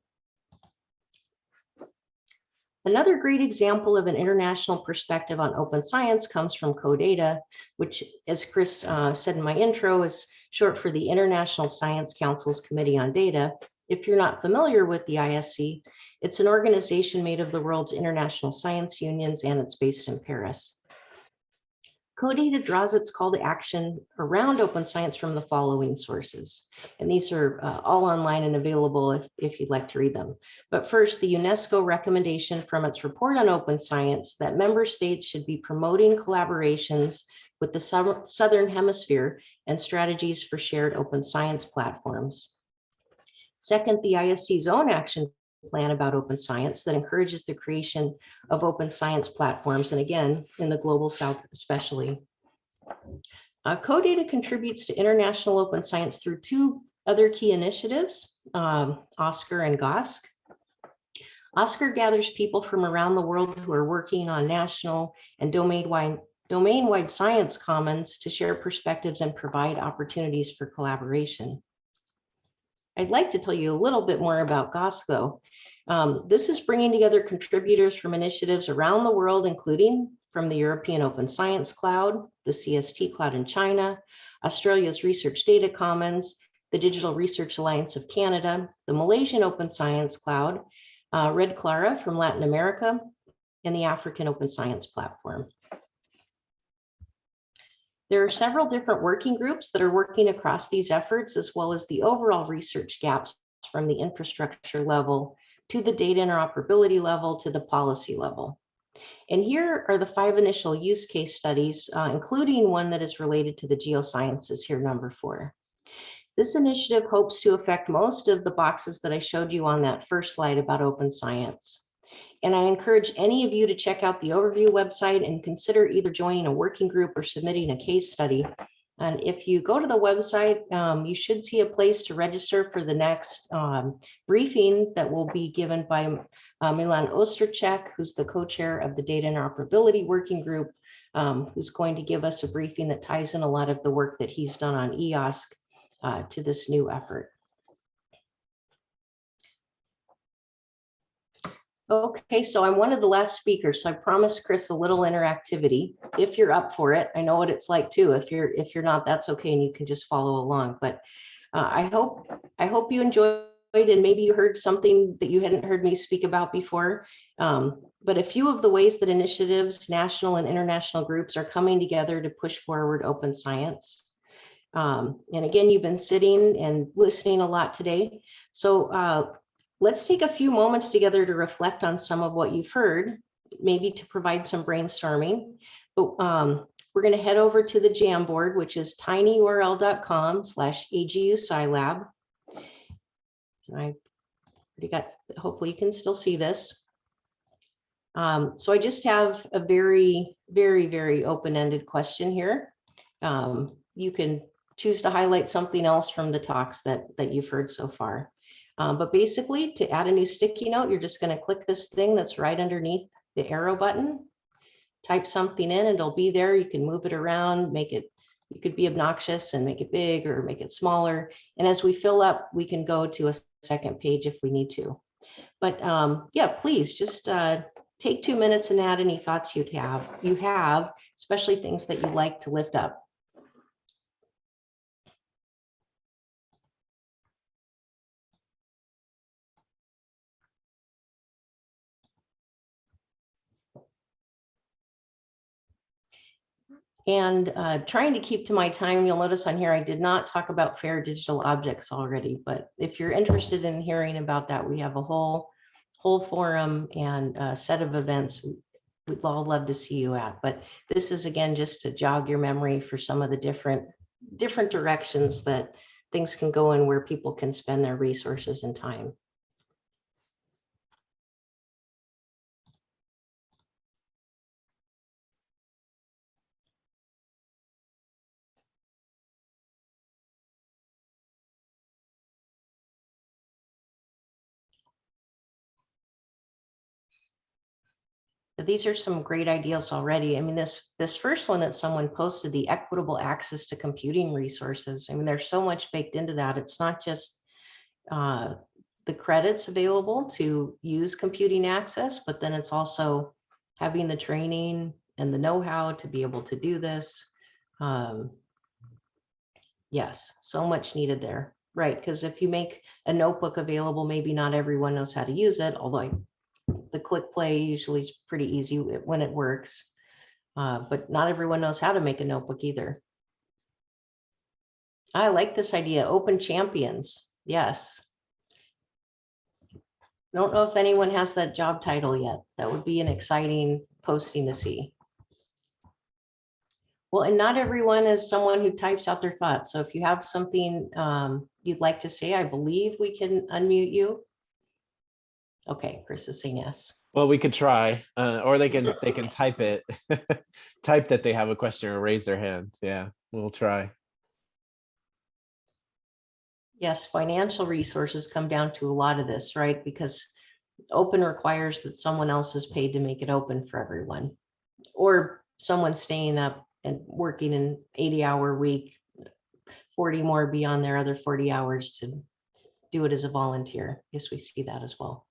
S5: Another great example of an international perspective on open science comes from CoData, which, as Chris said in my intro, is short for the International Science Council's Committee on Data. If you're not familiar with the ISC, it's an organization made of the world's international science unions, and it's based in Paris. CoData draws its call to action around open science from the following sources. And these are all online and available if you'd like to read them. But first, the UNESCO recommendation from its report on open science that member states should be promoting collaborations with the Southern Hemisphere and strategies for shared open science platforms. Second, the ISC's own action plan about open science that encourages the creation of open science platforms, and again, in the global south especially. CoData contributes to international open science through 2 other key initiatives, OSCAR and GOSC. OSCAR gathers people from around the world who are working on national and domain-wide science commons to share perspectives and provide opportunities for collaboration. I'd like to tell you a little bit more about GOSC, though. This is bringing together contributors from initiatives around the world, including from the European Open Science Cloud, the CST Cloud in China, Australia's Research Data Commons, the Digital Research Alliance of Canada, the Malaysian Open Science Cloud, Red Clara from Latin America, and the African Open Science Platform. There are several different working groups that are working across these efforts, as well as the overall research gaps from the infrastructure level to the data interoperability level to the policy level. And here are the 5 initial use case studies, including one that is related to the geosciences here, number 4. This initiative hopes to affect most of the boxes that I showed you on that first slide about open science. And I encourage any of you to check out the overview website and consider either joining a working group or submitting a case study. And if you go to the website, you should see a place to register for the next briefing that will be given by Milan Osterchek, who's the co-chair of the Data Interoperability Working Group, who's going to give us a briefing that ties in a lot of the work that he's done on EOSC to this new effort. Okay, so I'm one of the last speakers, so I promised Chris a little interactivity. If you're up for it, I know what it's like too. If you're not, that's okay, and you can just follow along. But I hope you enjoyed, and maybe you heard something that you hadn't heard me speak about before. But a few of the ways that initiatives, national and international groups, are coming together to push forward open science. And again, you've been sitting and listening a lot today. So let's take a few moments together to reflect on some of what you've heard, maybe to provide some brainstorming. But we're going to head over to the Jamboard, which is tinyurl.com/AGU SciLab. I already got, hopefully you can still see this. So I just have a very, very, very open-ended question here. You can choose to highlight something else from the talks that you've heard so far. But basically, to add a new sticky note, you're just going to click this thing that's right underneath the arrow button, type something in, and it'll be there. You can move it around, make it, you could be obnoxious and make it big or make it smaller. And as we fill up, we can go to a second page if we need to. But yeah, please just take 2 minutes and add any thoughts you have, especially things that you'd like to lift up. And trying to keep to my time, you'll notice on here, I did not talk about fair digital objects already, but if you're interested in hearing about that, we have a whole forum and a set of events we'd all love to see you at. But this is, again, just to jog your memory for some of the different directions that things can go in, where people can spend their resources and time. These are some great ideas already. I mean, this first one that someone posted, the equitable access to computing resources. I mean, there's so much baked into that. It's not just the credits available to use computing access, but then it's also having the training and the know-how to be able to do this. Yes, so much needed there, right? Because if you make a notebook available, maybe not everyone knows how to use it, although the click play usually is pretty easy when it works, but not everyone knows how to make a notebook either. I like this idea, open champions. Yes. Don't know if anyone has that job title yet. That would be an exciting posting to see. Well, and not everyone is someone who types out their thoughts. So if you have something you'd like to say, I believe we can unmute you. Okay, Chris is saying yes.
S1: Well, we could try, or they can type it, type that they have a question or raise their hand. Yeah, we'll try.
S5: Yes, financial resources come down to a lot of this, right? Because open requires that someone else is paid to make it open for everyone, or someone staying up and working an 80-hour week, 40 more beyond their other 40 hours to do it as a volunteer. Yes, we see that as well.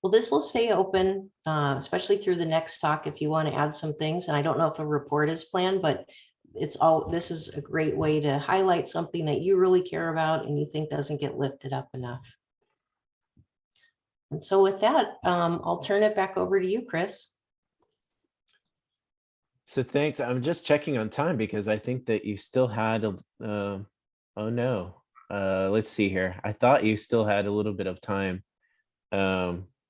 S5: Well, this will stay open, especially through the next talk if you want to add some things. And I don't know if a report is planned, but this is a great way to highlight something that you really care about and you think doesn't get lifted up enough. And so with that, I'll turn it back over to you, Chris.
S1: So thanks. I'm just checking on time because I think that you still had oh no. Let's see here. I thought you still had a little bit of time.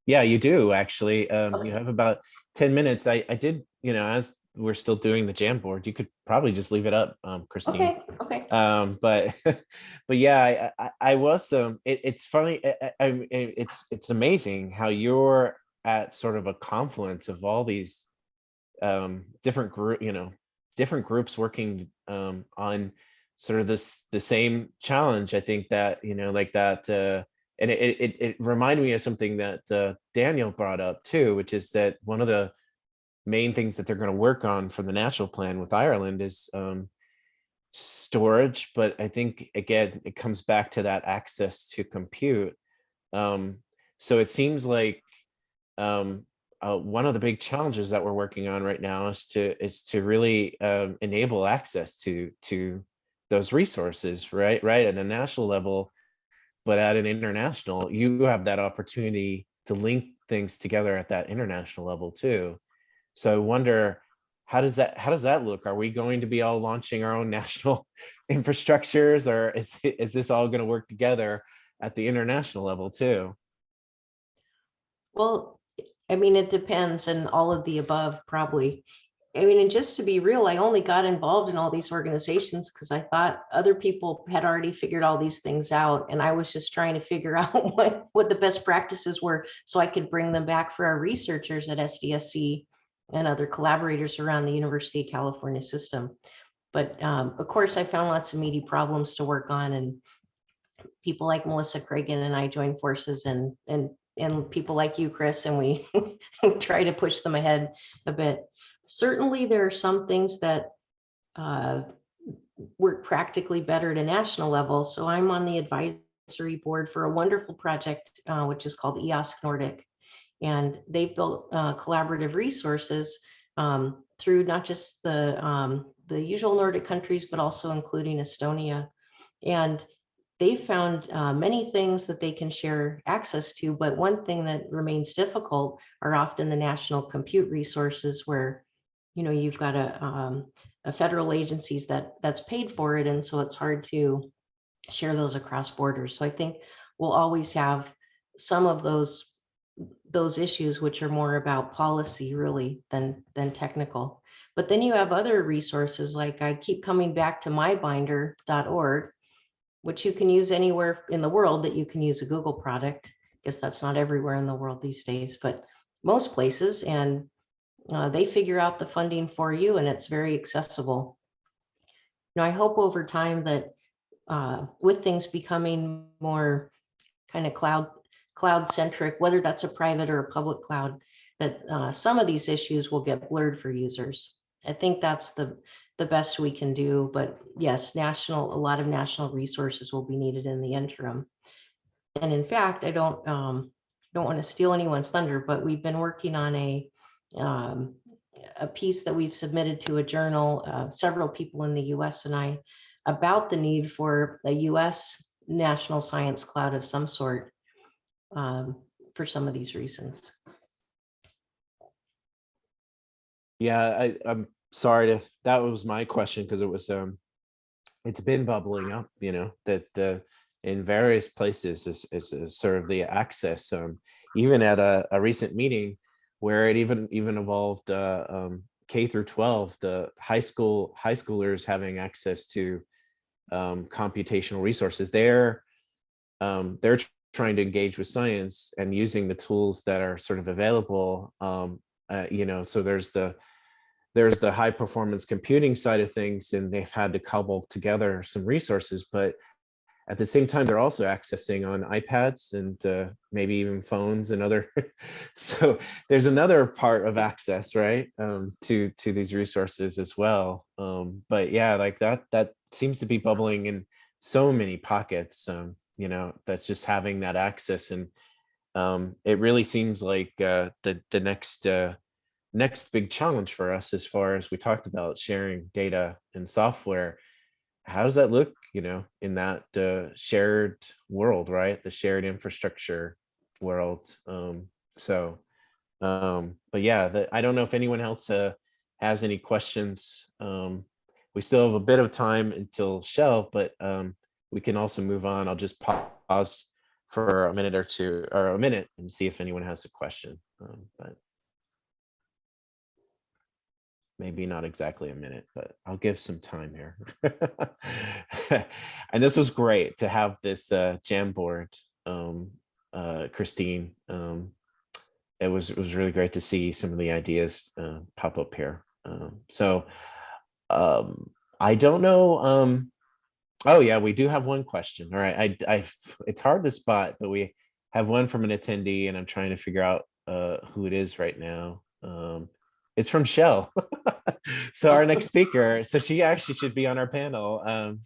S1: Yeah, you do actually.
S5: Okay.
S1: You have about 10 minutes. I did, as we're still doing the Jamboard, you could probably just leave it up, Christine.
S5: Okay.
S1: But but yeah, I was it's funny. It's amazing how you're at sort of a confluence of all these different groups working on sort of the same challenge. I think that like that and it reminded me of something that Daniel brought up too, which is that one of the main things that they're going to work on from the national plan with Ireland is storage. But I think again it comes back to that access to compute. So it seems like one of the big challenges that we're working on right now is to really enable access to those resources, right at a national level, but at an international, you have that opportunity to link things together at that international level too. So I wonder, how does that look? Are we going to be all launching our own national infrastructures, or is this all going to work together at the international level too?
S5: Well, I mean, it depends, and all of the above, probably. I mean, and just to be real, I only got involved in all these organizations because I thought other people had already figured all these things out. And I was just trying to figure out what the best practices were so I could bring them back for our researchers at SDSC and other collaborators around the University of California system. But of course, I found lots of meaty problems to work on, and people like Melissa Cragen and I joined forces, and people like you, Chris, and we try to push them ahead a bit. Certainly, there are some things that work practically better at a national level. So I'm on the advisory board for a wonderful project, which is called EOSC Nordic. And they've built collaborative resources through not just the usual Nordic countries, but also including Estonia. And they've found many things that they can share access to, but one thing that remains difficult are often the national compute resources, where you've got a federal agencies that's paid for it, and so it's hard to share those across borders. So I think we'll always have some of those issues which are more about policy really than technical. But then you have other resources, like I keep coming back to mybinder.org, which you can use anywhere in the world that you can use a Google product. I guess that's not everywhere in the world these days, but most places. And they figure out the funding for you, and it's very accessible. I hope over time that with things becoming more kind of cloud centric, whether that's a private or a public cloud, that some of these issues will get blurred for users. I think that's the best we can do. But yes, a lot of national resources will be needed in the interim. And in fact, I don't want to steal anyone's thunder, but we've been working on a piece that we've submitted to a journal, several people in the US and I, about the need for a US national science cloud of some sort for some of these reasons.
S1: Yeah, I'm sorry that was my question, because it was it's been bubbling up, that in various places is sort of the access, even at a recent meeting where it even involved K through 12, the high schoolers having access to computational resources. They're trying to engage with science and using the tools that are sort of available. So there's the high performance computing side of things, and they've had to cobble together some resources, but at the same time, they're also accessing on iPads and maybe even phones and other. So there's another part of access, right, to these resources as well. But yeah, like that seems to be bubbling in so many pockets. That's just having that access. And it really seems like the next big challenge for us, as far as we talked about sharing data and software. How does that look, in that shared world, right? The shared infrastructure world. But yeah, I don't know if anyone else has any questions. We still have a bit of time until Shell, but we can also move on. I'll just pause for a minute or two, or a minute, and see if anyone has a question. But maybe not exactly a minute, but I'll give some time here. And this was great to have this Jamboard, Christine. It was really great to see some of the ideas pop up here. I don't know. Oh yeah, we do have one question. All right, it's hard to spot, but we have one from an attendee, and I'm trying to figure out who it is right now. It's from Shell. So our next speaker. So she actually should be on our panel.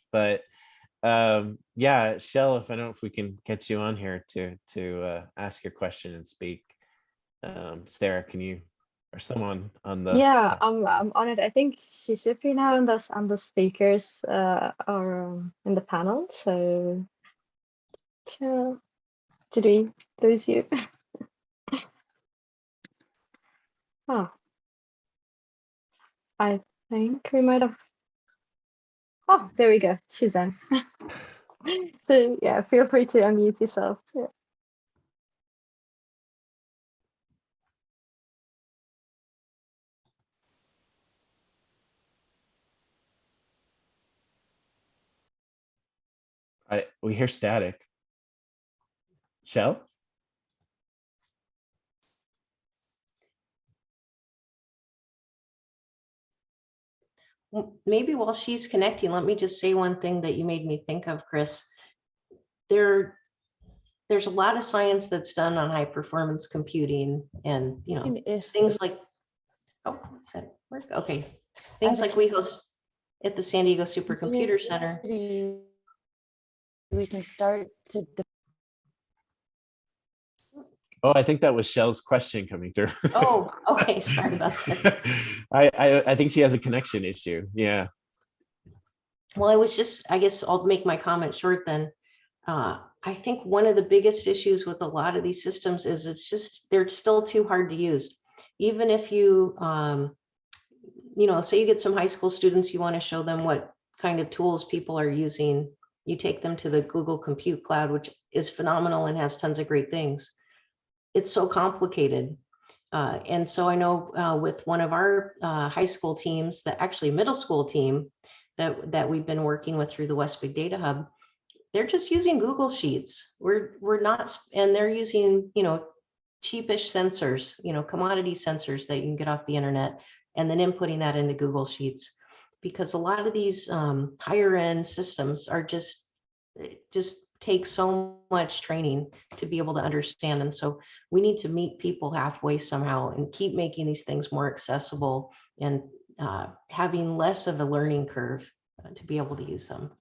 S1: Yeah, Shell, if I don't know if we can get you on here to ask your question and speak. Sarah, can you, or someone on the
S3: Yeah, I'm on it. I think she should be now on the speakers or in the panel. So did we lose you? Oh, I think we might have. Oh, there we go. She's in. So yeah, feel free to unmute yourself too.
S1: we hear static. Shell?
S5: Well, maybe while she's connecting, let me just say one thing that you made me think of, Chris. There's a lot of science that's done on high performance computing, and things like, oh, okay, things like we host at the San Diego Supercomputer Center.
S3: We can start to.
S1: Oh, I think that was Shell's question coming through.
S5: Oh, okay, sorry about that.
S1: I think she has a connection issue. Yeah.
S5: Well, I guess I'll make my comment short then. I think one of the biggest issues with a lot of these systems is they're still too hard to use. Even if you, say you get some high school students, you want to show them what kind of tools people are using. You take them to the Google Compute Cloud, which is phenomenal and has tons of great things. It's so complicated. And so I know with one of our high school teams, actually middle school team that we've been working with through the West Big Data Hub, they're just using Google Sheets. We're not, and they're using, cheapish sensors, commodity sensors that you can get off the internet, and then inputting that into Google Sheets. Because a lot of these higher end systems are just take so much training to be able to understand. And so we need to meet people halfway somehow and keep making these things more accessible and having less of a learning curve to be able to use them.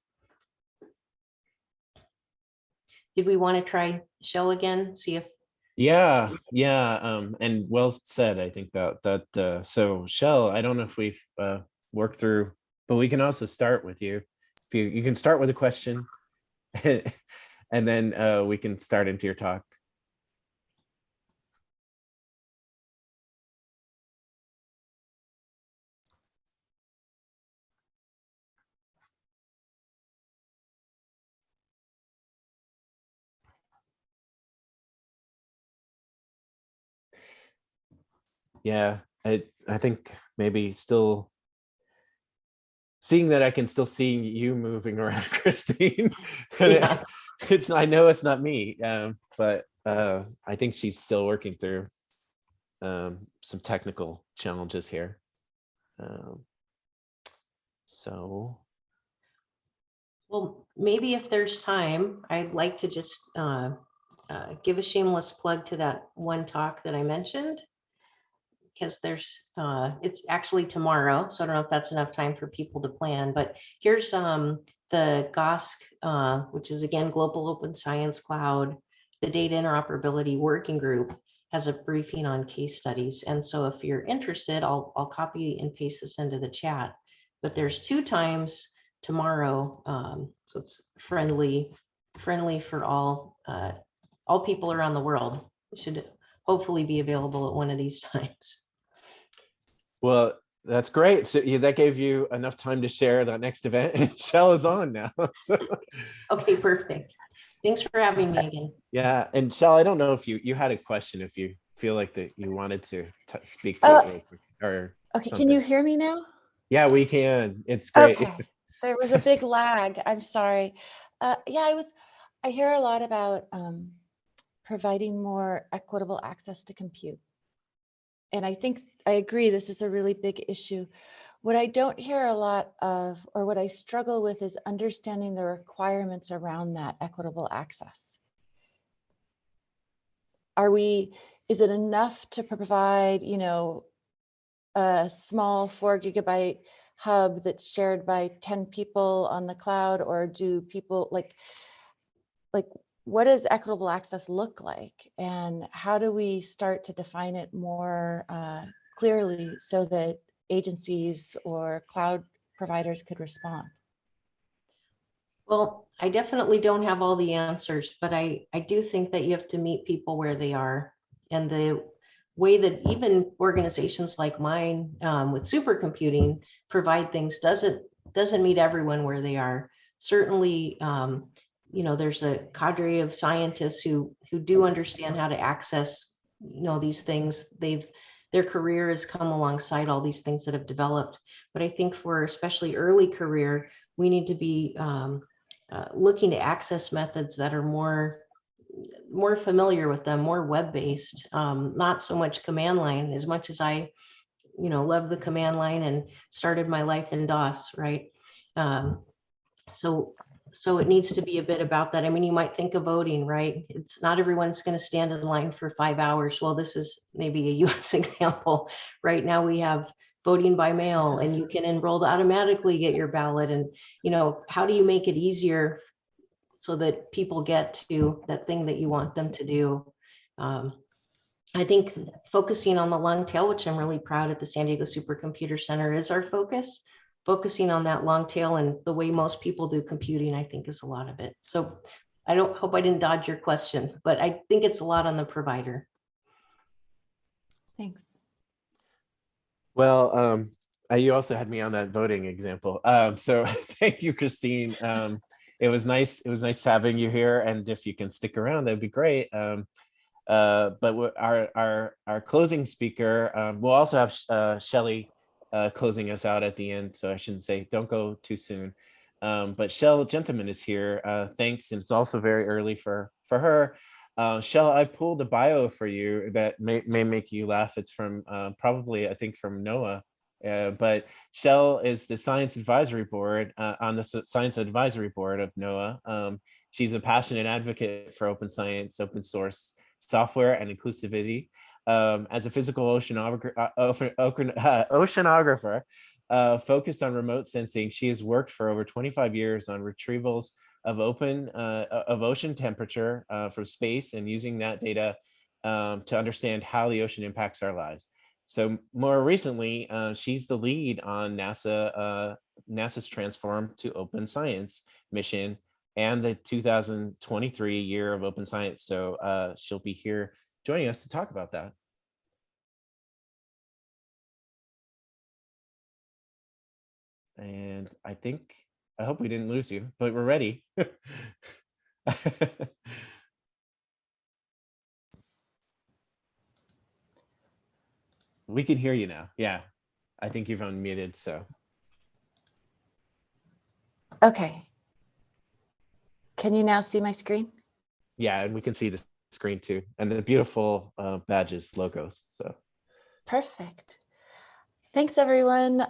S5: Did we want to try Shell again? See if.
S1: Yeah. And well said, I think that. So Shell, I don't know if we've worked through, but we can also start with you. If you can start with a question, and then we can start into your talk. Yeah, I think maybe still seeing that I can still see you moving around, Christine.
S5: Yeah.
S1: I know it's not me, but I think she's still working through some technical challenges here. So.
S5: Well, maybe if there's time, I'd like to just give a shameless plug to that one talk that I mentioned, because it's actually tomorrow, so I don't know if that's enough time for people to plan, but here's the GOSC, which is again Global Open Science Cloud. the Data Interoperability Working Group has a briefing on case studies. And so if you're interested, I'll copy and paste this into the chat. But there's 2 times tomorrow, so it's friendly for all people around the world. It should hopefully be available at one of these times.
S1: Well, that's great. So that gave you enough time to share that next event. And Shell is on now. So.
S5: Okay, perfect. Thanks for having me again.
S1: Yeah, and Shell, I don't know if you had a question, if you feel like that you wanted to speak to it real quick, or
S6: okay,
S1: something.
S6: can you hear me now?
S1: Yeah, we can. It's great.
S6: Okay, there was a big lag. I'm sorry. Yeah, I hear a lot about providing more equitable access to compute. And I think I agree, this is a really big issue. What I don't hear a lot of, or what I struggle with, is understanding the requirements around that equitable access. Is it enough to provide, a small 4 GB hub that's shared by 10 people on the cloud, or do people like what does equitable access look like, and how do we start to define it more clearly so that agencies or cloud providers could respond?
S5: Well, I definitely don't have all the answers, but I do think that you have to meet people where they are. And the way that even organizations like mine with supercomputing provide things doesn't meet everyone where they are. Certainly, there's a cadre of scientists who do understand how to access, these things. Their career has come alongside all these things that have developed. But I think for especially early career, we need to be looking to access methods that are more familiar with them, more web-based, not so much command line, as much as I, love the command line and started my life in DOS, right? So it needs to be a bit about that. I mean, you might think of voting, right? It's not everyone's going to stand in line for 5 hours. Well, this is maybe a US example. Right now we have voting by mail, and you can enroll to automatically get your ballot. And, how do you make it easier so that people get to that thing that you want them to do? I think focusing on the long tail, which I'm really proud at the San Diego Supercomputer Center, is our focus. Focusing on that long tail and the way most people do computing, I think, is a lot of it. So I hope I didn't dodge your question, but I think it's a lot on the provider.
S6: Thanks.
S1: Well, you also had me on that voting example. So thank you, Christine. It was nice having you here, and if you can stick around, that'd be great. But our closing speaker, we'll also have Shelley closing us out at the end, so I shouldn't say don't go too soon. But Shelle Gentelmann is here. Thanks, and it's also very early for her. Shelle, I pulled a bio for you that may make you laugh. It's from probably, I think, from NOAA. But Shelle is the Science Advisory Board on the Science Advisory Board of NOAA. She's a passionate advocate for open science, open source software, and inclusivity. As a physical oceanographer focused on remote sensing, she has worked for over 25 years on retrievals of ocean temperature from space, and using that data to understand how the ocean impacts our lives. So more recently, she's the lead on NASA's Transform to Open Science mission and the 2023 year of open science. So she'll be here joining us to talk about that. And I hope we didn't lose you, but we're ready. We can hear you now. Yeah, I think you've unmuted, so.
S6: Okay. Can you now see my screen?
S1: Yeah, and we can see the screen too, and the beautiful badges, logos. So
S6: perfect. Thanks, everyone.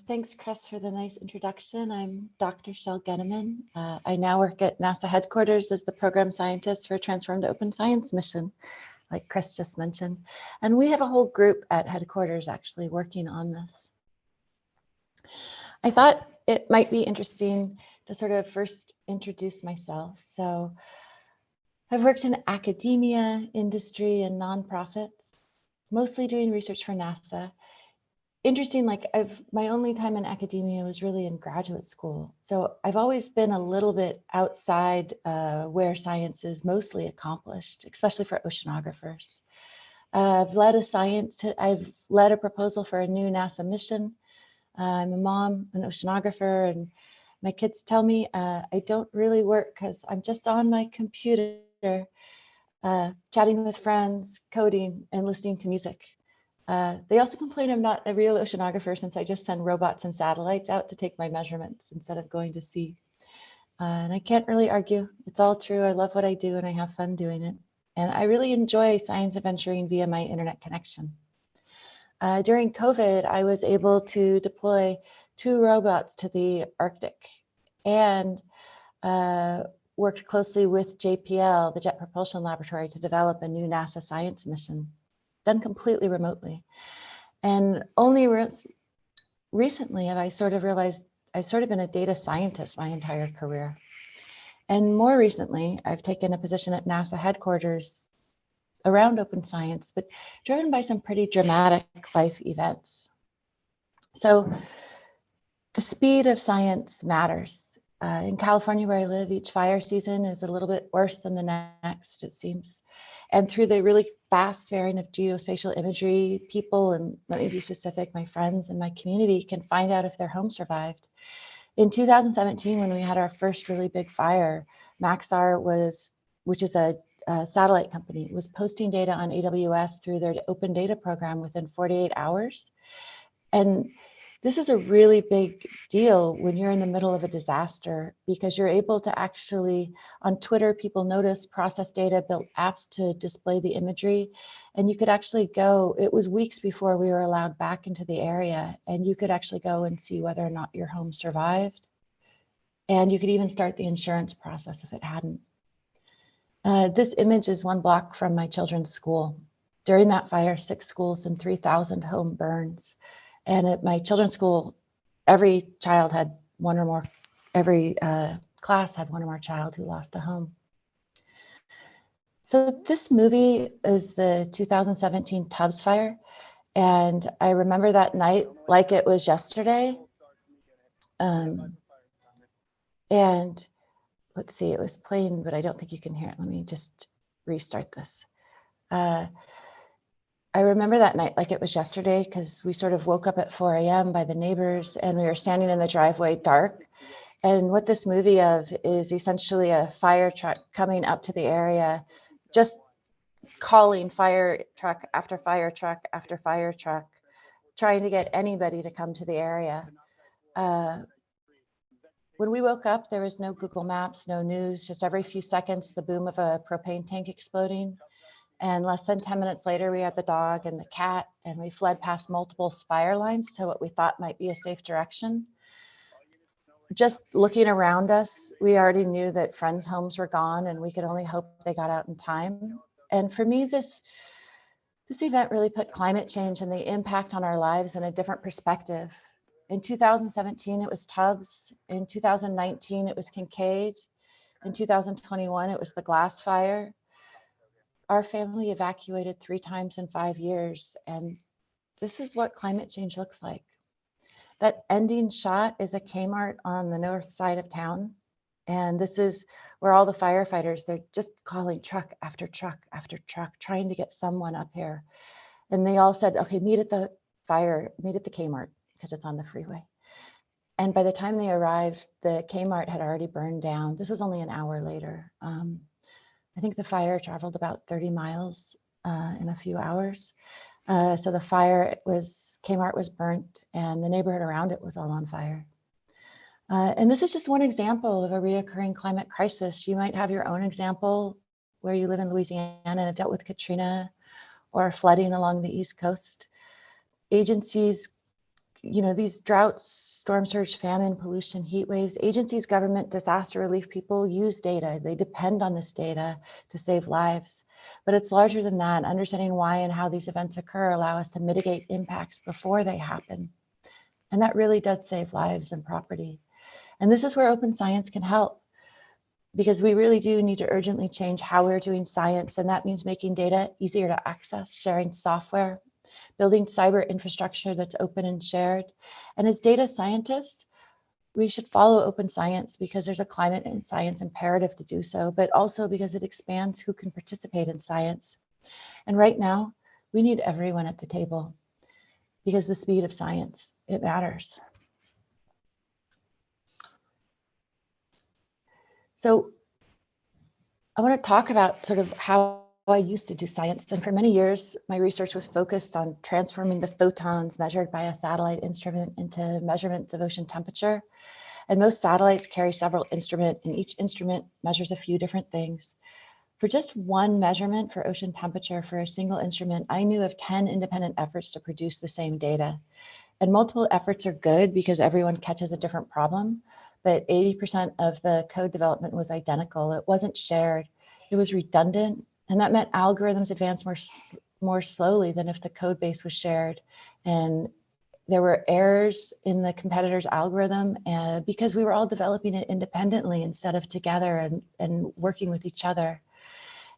S6: Thanks, Chris, for the nice introduction. I'm Dr. Shelle Gentelmann. I now work at NASA headquarters as the program scientist for Transform to Open Science mission, like Chris just mentioned. And we have a whole group at headquarters actually working on this. I thought it might be interesting to sort of first introduce myself. So I've worked in academia, industry, and nonprofits, mostly doing research for NASA. Interesting, like my only time in academia was really in graduate school. So I've always been a little bit outside where science is mostly accomplished, especially for oceanographers. I've led a proposal for a new NASA mission. I'm a mom, an oceanographer, and my kids tell me I don't really work because I'm just on my computer, chatting with friends, coding, and listening to music. They also complain I'm not a real oceanographer since I just send robots and satellites out to take my measurements instead of going to sea. And I can't really argue. It's all true. I love what I do and I have fun doing it. And I really enjoy science adventuring via my internet connection. During COVID, I was able to deploy 2 robots to the Arctic and worked closely with JPL, the Jet Propulsion Laboratory, to develop a new NASA science mission, done completely remotely. And only recently have I sort of realized I've sort of been a data scientist my entire career. And more recently, I've taken a position at NASA headquarters around open science, but driven by some pretty dramatic life events. So the speed of science matters. In California, where I live, each fire season is a little bit worse than the next, it seems. And through the really fast sharing of geospatial imagery, people, and let me be specific, my friends and my community can find out if their home survived. In 2017, when we had our first really big fire, Maxar which is a satellite company, was posting data on AWS through their open data program within 48 hours. And this is a really big deal when you're in the middle of a disaster, because you're able to actually, on Twitter, people notice, process data, build apps to display the imagery. And you could actually go, it was weeks before we were allowed back into the area, and you could actually go and see whether or not your home survived. And you could even start the insurance process if it hadn't. This image is 1 block from my children's school. During that fire, 6 schools and 3,000 home burns. And at my children's school, every child had one or more, every class had one or more child who lost a home. So this movie is the 2017 Tubbs fire. And I remember that night like it was yesterday. And let's see, it was playing, but I don't think you can hear it. Let me just restart this. I remember that night like it was yesterday, because we sort of woke up at 4 a.m. by the neighbors, and we were standing in the driveway dark. And what this movie of is essentially a fire truck coming up to the area, just calling fire truck after fire truck after fire truck, trying to get anybody to come to the area. When we woke up, there was no Google Maps, no news, just every few seconds, the boom of a propane tank exploding. And less than 10 minutes later, we had the dog and the cat, and we fled past multiple fire lines to what we thought might be a safe direction. Just looking around us, we already knew that friends' homes were gone, and we could only hope they got out in time. And for me, this event really put climate change and the impact on our lives in a different perspective. In 2017, it was Tubbs. In 2019, it was Kincaid. In 2021, it was the Glass Fire. Our family evacuated 3 times in 5 years, and this is what climate change looks like. That ending shot is a Kmart on the north side of town, and this is where all the firefighters, they're just calling truck after truck after truck, trying to get someone up here. And they all said, okay, meet at the Kmart, because it's on the freeway. And by the time they arrived, the Kmart had already burned down. This was only an hour later. I think the fire traveled about 30 miles in a few hours. So the Kmart was burnt, and the neighborhood around it was all on fire. And this is just one example of a reoccurring climate crisis. You might have your own example where you live in Louisiana and have dealt with Katrina or flooding along the East Coast. Agencies, these droughts, storm surge, famine, pollution, heat waves, agencies, government, disaster relief people use data. They depend on this data to save lives. But it's larger than that. Understanding why and how these events occur allow us to mitigate impacts before they happen. And that really does save lives and property. And this is where open science can help. because we really do need to urgently change how we're doing science. And that means making data easier to access, sharing software, building cyber infrastructure that's open and shared. And as data scientists, we should follow open science because there's a climate and science imperative to do so, but also because it expands who can participate in science. And right now, we need everyone at the table because the speed of science, it matters. So I want to talk about sort of how I used to do science. And for many years, my research was focused on transforming the photons measured by a satellite instrument into measurements of ocean temperature. And most satellites carry several instruments, and each instrument measures a few different things. For just one measurement for ocean temperature for a single instrument, I knew of 10 independent efforts to produce the same data. And multiple efforts are good because everyone catches a different problem, but 80% of the code development was identical. It wasn't shared, it was redundant, and that meant algorithms advanced more slowly than if the code base was shared. And there were errors in the competitor's algorithm because we were all developing it independently instead of together and working with each other.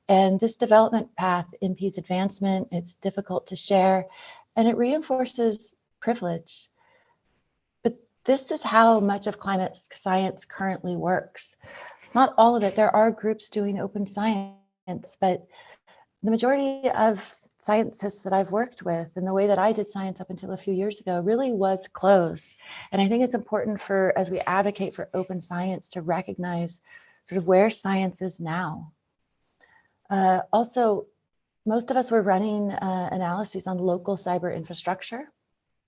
S6: And this development path impedes advancement, it's difficult to share, and it reinforces privilege. But this is how much of climate science currently works. Not all of it, there are groups doing open science, but the majority of scientists that I've worked with and the way that I did science up until a few years ago really was closed. And I think it's important for, as we advocate for open science, to recognize sort of where science is now. Also, most of us were running analyses on local cyber infrastructure,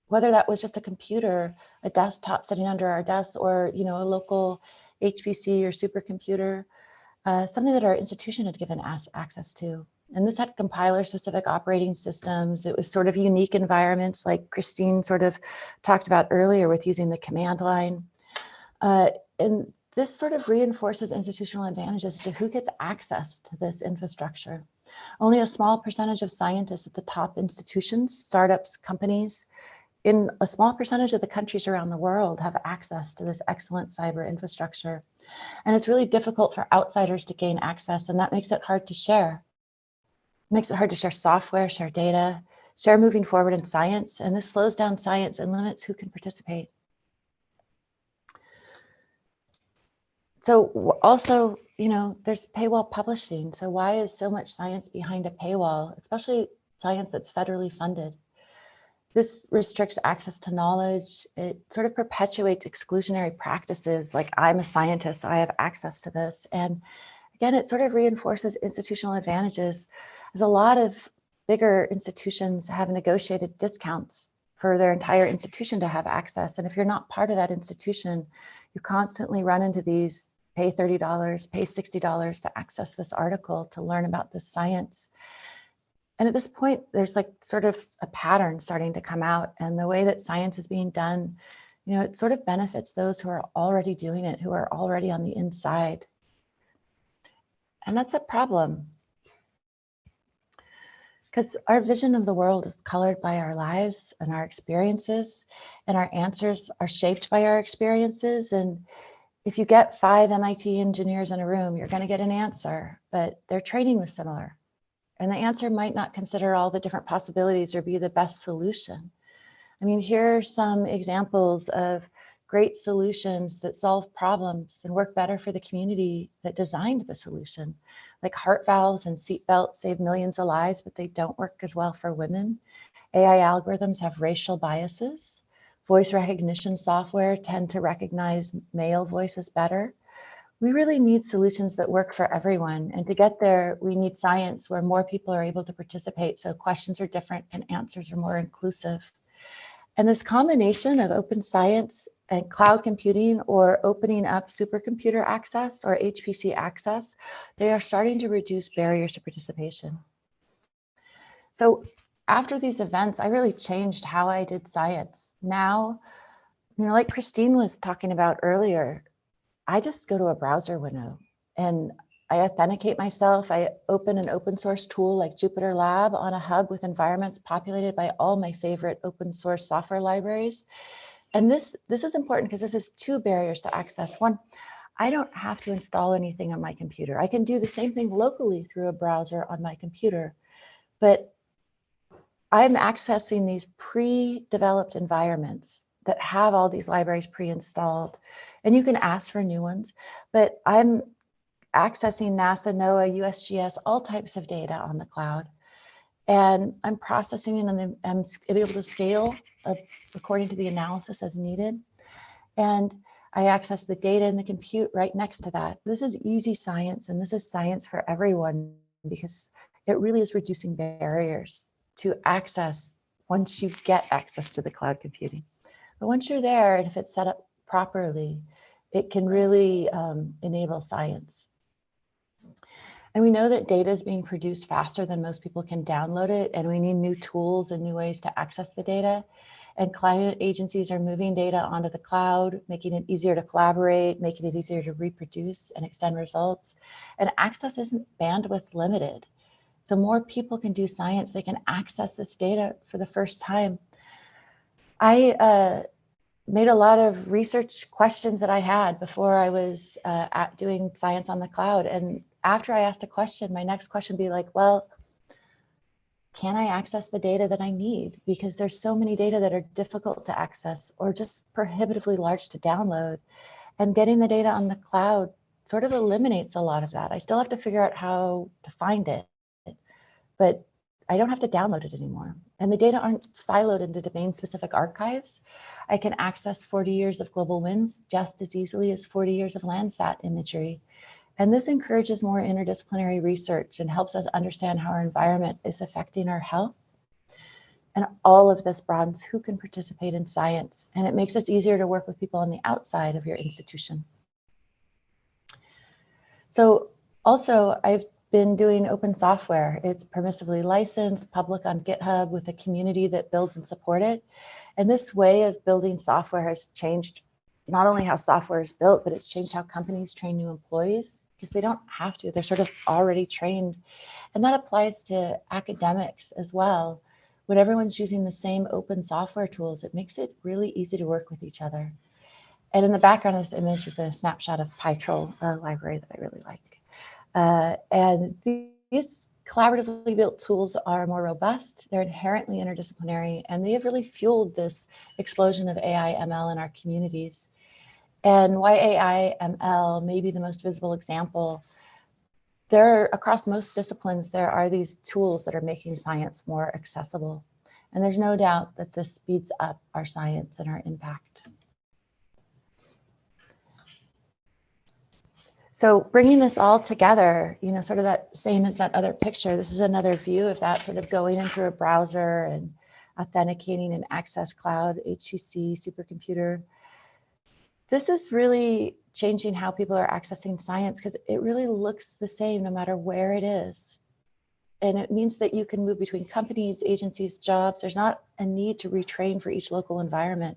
S6: whether that was just a computer, a desktop sitting under our desk, or a local HPC or supercomputer, something that our institution had given us access to. And this had compiler-specific operating systems. It was sort of unique environments like Christine sort of talked about earlier with using the command line. And this sort of reinforces institutional advantages to who gets access to this infrastructure. Only a small percentage of scientists at the top institutions, startups, companies, in a small percentage of the countries around the world have access to this excellent cyber infrastructure. And it's really difficult for outsiders to gain access, and that makes it hard to share. It makes it hard to share software, share data, share moving forward in science, and this slows down science and limits who can participate. So also, there's paywall publishing. So why is so much science behind a paywall, especially science that's federally funded? This restricts access to knowledge. It sort of perpetuates exclusionary practices like I'm a scientist, so I have access to this. And again, it sort of reinforces institutional advantages as a lot of bigger institutions have negotiated discounts for their entire institution to have access. And if you're not part of that institution, you constantly run into these pay $30, pay $60 to access this article, to learn about this science. And at this point, there's like sort of a pattern starting to come out, and the way that science is being done, it sort of benefits those who are already doing it, who are already on the inside. And that's a problem, because our vision of the world is colored by our lives and our experiences, and our answers are shaped by our experiences. And if you get 5 MIT engineers in a room, you're going to get an answer, but their training was similar. And the answer might not consider all the different possibilities or be the best solution. I mean, here are some examples of great solutions that solve problems and work better for the community that designed the solution. Like heart valves and seat belts save millions of lives, but they don't work as well for women. AI algorithms have racial biases. Voice recognition software tend to recognize male voices better. We really need solutions that work for everyone. And to get there, we need science where more people are able to participate, so questions are different and answers are more inclusive. And this combination of open science and cloud computing, or opening up supercomputer access or HPC access, they are starting to reduce barriers to participation. So after these events, I really changed how I did science. Now, like Christine was talking about earlier, I just go to a browser window and I authenticate myself. I open an open source tool like Jupyter Lab on a hub with environments populated by all my favorite open source software libraries. And this is important because this is 2 barriers to access. One, I don't have to install anything on my computer. I can do the same thing locally through a browser on my computer, but I'm accessing these pre-developed environments that have all these libraries pre-installed, and you can ask for new ones, but I'm accessing NASA, NOAA, USGS, all types of data on the cloud. And I'm processing it, and I'm able to scale according to the analysis as needed. And I access the data and the compute right next to that. This is easy science, and this is science for everyone, because it really is reducing barriers to access once you get access to the cloud computing. But once you're there, and if it's set up properly, it can really enable science. And we know that data is being produced faster than most people can download it, and we need new tools and new ways to access the data. And climate agencies are moving data onto the cloud, making it easier to collaborate, making it easier to reproduce and extend results. And access isn't bandwidth limited. So more people can do science, they can access this data for the first time. I made a lot of research questions that I had before I was doing science on the cloud. And after I asked a question, my next question would be like, well, can I access the data that I need? Because there's so many data that are difficult to access or just prohibitively large to download. And getting the data on the cloud sort of eliminates a lot of that. I still have to figure out how to find it, but I don't have to download it anymore. And the data aren't siloed into domain-specific archives. I can access 40 years of global winds just as easily as 40 years of Landsat imagery. And this encourages more interdisciplinary research and helps us understand how our environment is affecting our health. And all of this broadens who can participate in science, and it makes it easier to work with people on the outside of your institution. So also, I've been doing open software. It's permissively licensed, public on GitHub, with a community that builds and support it. And this way of building software has changed not only how software is built, but it's changed how companies train new employees, because they don't have to, they're sort of already trained. And that applies to academics as well. When everyone's using the same open software tools, it makes it really easy to work with each other. And in the background of this image is a snapshot of PyTroll, a library that I really like. And these collaboratively built tools are more robust, they're inherently interdisciplinary, and they have really fueled this explosion of AI ML in our communities. And why AI ML may be the most visible example, across most disciplines, there are these tools that are making science more accessible. And there's no doubt that this speeds up our science and our impact. So bringing this all together, you know, sort of that same as that other picture, this is another view of that, sort of going into a browser and authenticating an access cloud, HPC, supercomputer. This is really changing how people are accessing science, because it really looks the same no matter where it is. And it means that you can move between companies, agencies, jobs. There's not a need to retrain for each local environment.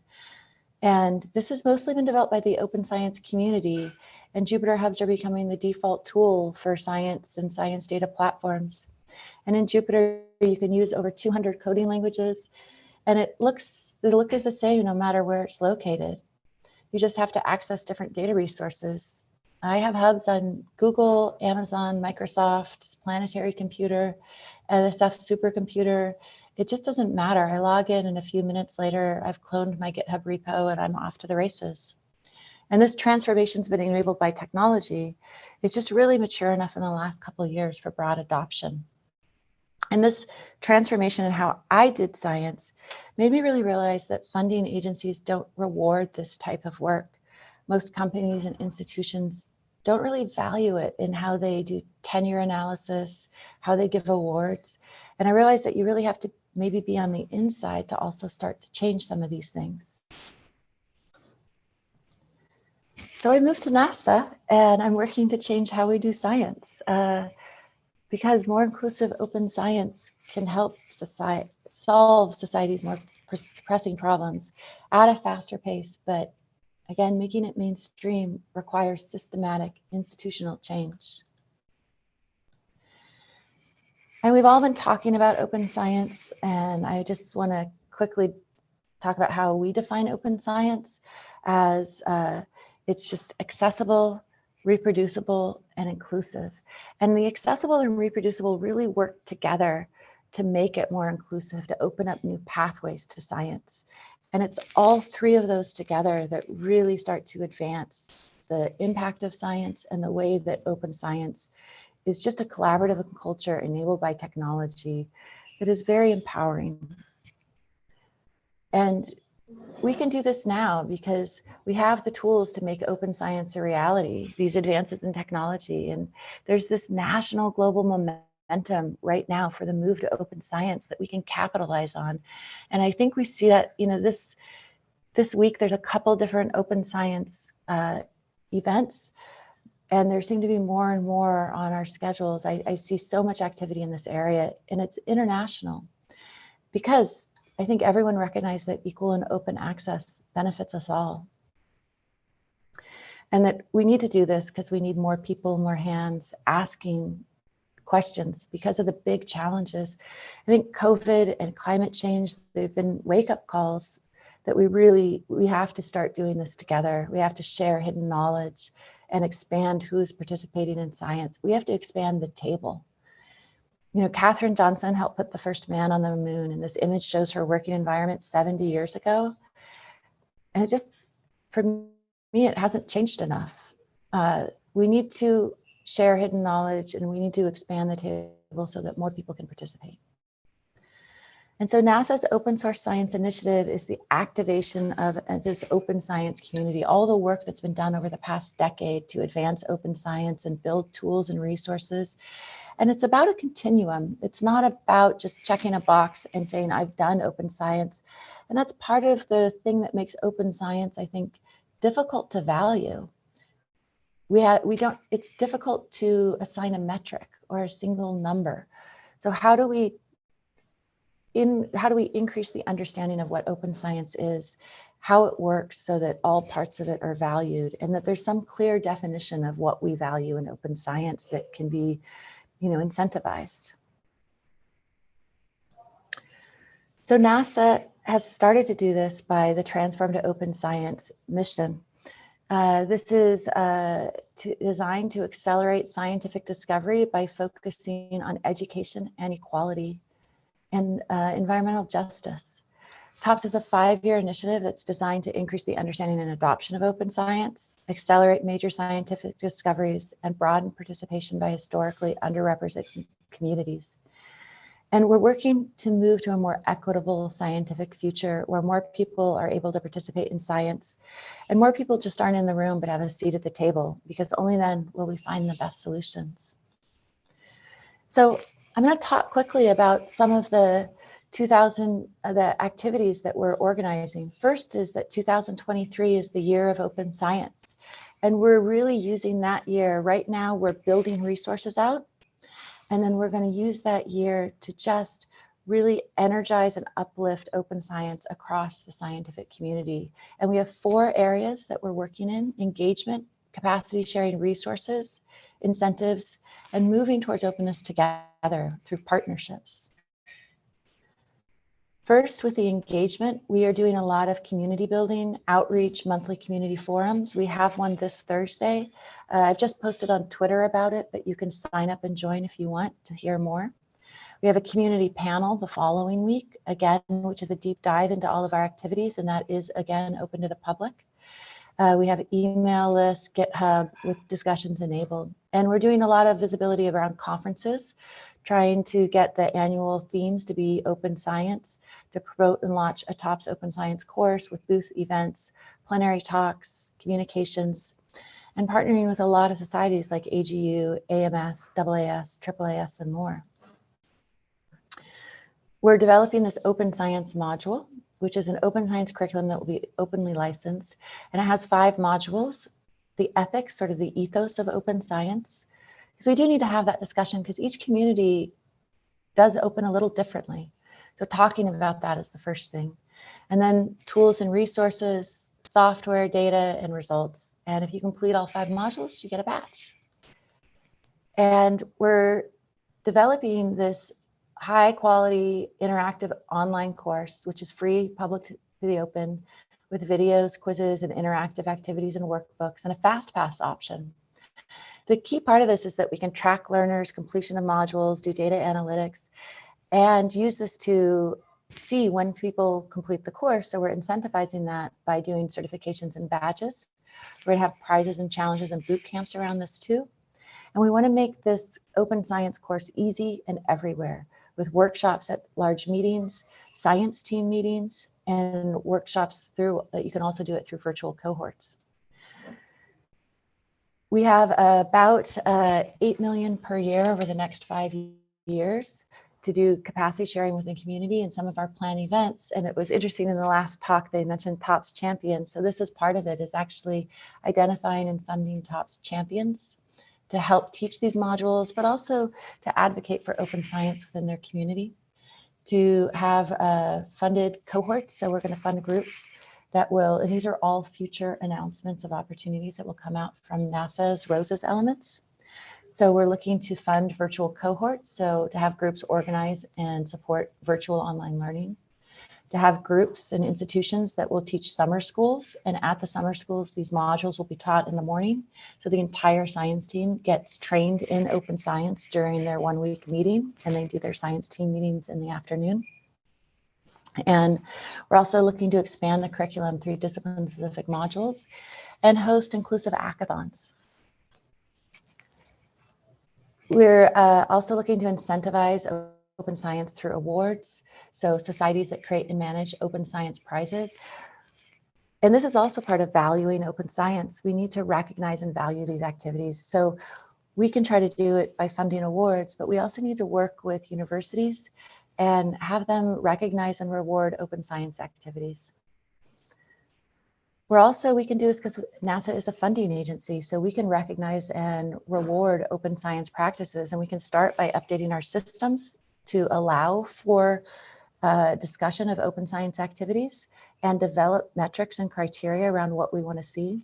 S6: And this has mostly been developed by the open science community, and Jupyter Hubs are becoming the default tool for science and science data platforms. And in Jupyter, you can use over 200 coding languages, and the look is the same no matter where it's located. You just have to access different data resources. I have hubs on Google, Amazon, Microsoft, Planetary Computer, NSF Supercomputer. It just doesn't matter. I log in and a few minutes later, I've cloned my GitHub repo and I'm off to the races. And this transformation's been enabled by technology. It's just really mature enough in the last couple of years for broad adoption. And this transformation in how I did science made me really realize that funding agencies don't reward this type of work. Most companies and institutions don't really value it in how they do tenure analysis, how they give awards. And I realized that you really have to maybe be on the inside to also start to change some of these things. So I moved to NASA, and I'm working to change how we do science, because more inclusive open science can help solve society's more pressing problems at a faster pace. But again, making it mainstream requires systematic institutional change. And we've all been talking about open science, and I just want to quickly talk about how we define open science as it's just accessible, reproducible, and inclusive. And the accessible and reproducible really work together to make it more inclusive, to open up new pathways to science. And it's all three of those together that really start to advance the impact of science and the way that open science is just a collaborative culture enabled by technology that is very empowering. And we can do this now because we have the tools to make open science a reality, these advances in technology. And there's this national global momentum right now for the move to open science that we can capitalize on. And I think we see that, you know, this week, there's a couple different open science events, and there seem to be more and more on our schedules. I see so much activity in this area, and it's international because I think everyone recognized that equal and open access benefits us all. And that we need to do this because we need more people, more hands asking questions because of the big challenges. I think COVID and climate change, they've been wake-up calls that we have to start doing this together. We have to share hidden knowledge and expand who's participating in science. We have to expand the table. You know, Katherine Johnson helped put the first man on the moon, and this image shows her working environment 70 years ago. And it just, for me, it hasn't changed enough. We need to share hidden knowledge, and we need to expand the table so that more people can participate. And so NASA's Open Source Science Initiative is the activation of this open science community, all the work that's been done over the past decade to advance open science and build tools and resources. And it's about a continuum. It's not about just checking a box and saying, I've done open science. And that's part of the thing that makes open science, I think, difficult to value. It's difficult to assign a metric or a single number. So how do we increase the understanding of what open science is, how it works so that all parts of it are valued, and that there's some clear definition of what we value in open science that can be, you know, incentivized. So NASA has started to do this by the Transform to Open Science mission. This is designed to accelerate scientific discovery by focusing on education and equality and environmental justice. TOPS is a 5-year initiative that's designed to increase the understanding and adoption of open science, accelerate major scientific discoveries, and broaden participation by historically underrepresented communities. And we're working to move to a more equitable scientific future where more people are able to participate in science, and more people just aren't in the room but have a seat at the table, because only then will we find the best solutions. So I'm going to talk quickly about some of the activities that we're organizing. First is that 2023 is the year of open science, and we're really using that year. Right now, we're building resources out, and then we're going to use that year to just really energize and uplift open science across the scientific community. And we have 4 areas that we're working in: engagement, capacity sharing resources, incentives, and moving towards openness together through partnerships. First, with the engagement, we are doing a lot of community building, outreach, monthly community forums. We have one this Thursday. I've just posted on Twitter about it, but you can sign up and join if you want to hear more. We have a community panel the following week, again, which is a deep dive into all of our activities, and that is, again, open to the public. We have email lists, GitHub with discussions enabled. And we're doing a lot of visibility around conferences, trying to get the annual themes to be open science, to promote and launch a TOPS open science course with booth events, plenary talks, communications, and partnering with a lot of societies like AGU, AMS, AAS, AAAS, and more. We're developing this open science module, which is an open science curriculum that will be openly licensed. And it has 5 modules: the ethics, sort of the ethos of open science. Because we do need to have that discussion, because each community does open a little differently. So talking about that is the first thing. And then tools and resources, software, data, and results. And if you complete all 5 modules, you get a badge. And we're developing this high quality interactive online course, which is free, public to the open, with videos, quizzes, and interactive activities and workbooks, and a fast pass option. The key part of this is that we can track learners, completion of modules, do data analytics, and use this to see when people complete the course. So we're incentivizing that by doing certifications and badges. We're going to have prizes and challenges and boot camps around this too. And we want to make this open science course easy and everywhere, with workshops at large meetings, science team meetings, and workshops through, you can also do it through virtual cohorts. We have about 8 million per year over the next 5 years to do capacity sharing within community and some of our planned events. And it was interesting in the last talk, they mentioned TOPS champions. So this is part of it, is actually identifying and funding TOPS champions to help teach these modules, but also to advocate for open science within their community, to have funded cohorts. So we're going to fund groups that will, and these are all future announcements of opportunities that will come out from NASA's ROSES elements. So we're looking to fund virtual cohorts, so to have groups organize and support virtual online learning, to have groups and institutions that will teach summer schools, and at the summer schools, these modules will be taught in the morning. So the entire science team gets trained in open science during their 1-week meeting, and they do their science team meetings in the afternoon. And we're also looking to expand the curriculum through discipline-specific modules and host inclusive hackathons. We're also looking to incentivize open science through awards. So societies that create and manage open science prizes. And this is also part of valuing open science. We need to recognize and value these activities. So we can try to do it by funding awards, but we also need to work with universities and have them recognize and reward open science activities. We can do this because NASA is a funding agency, so we can recognize and reward open science practices, and we can start by updating our systems to allow for discussion of open science activities and develop metrics and criteria around what we want to see.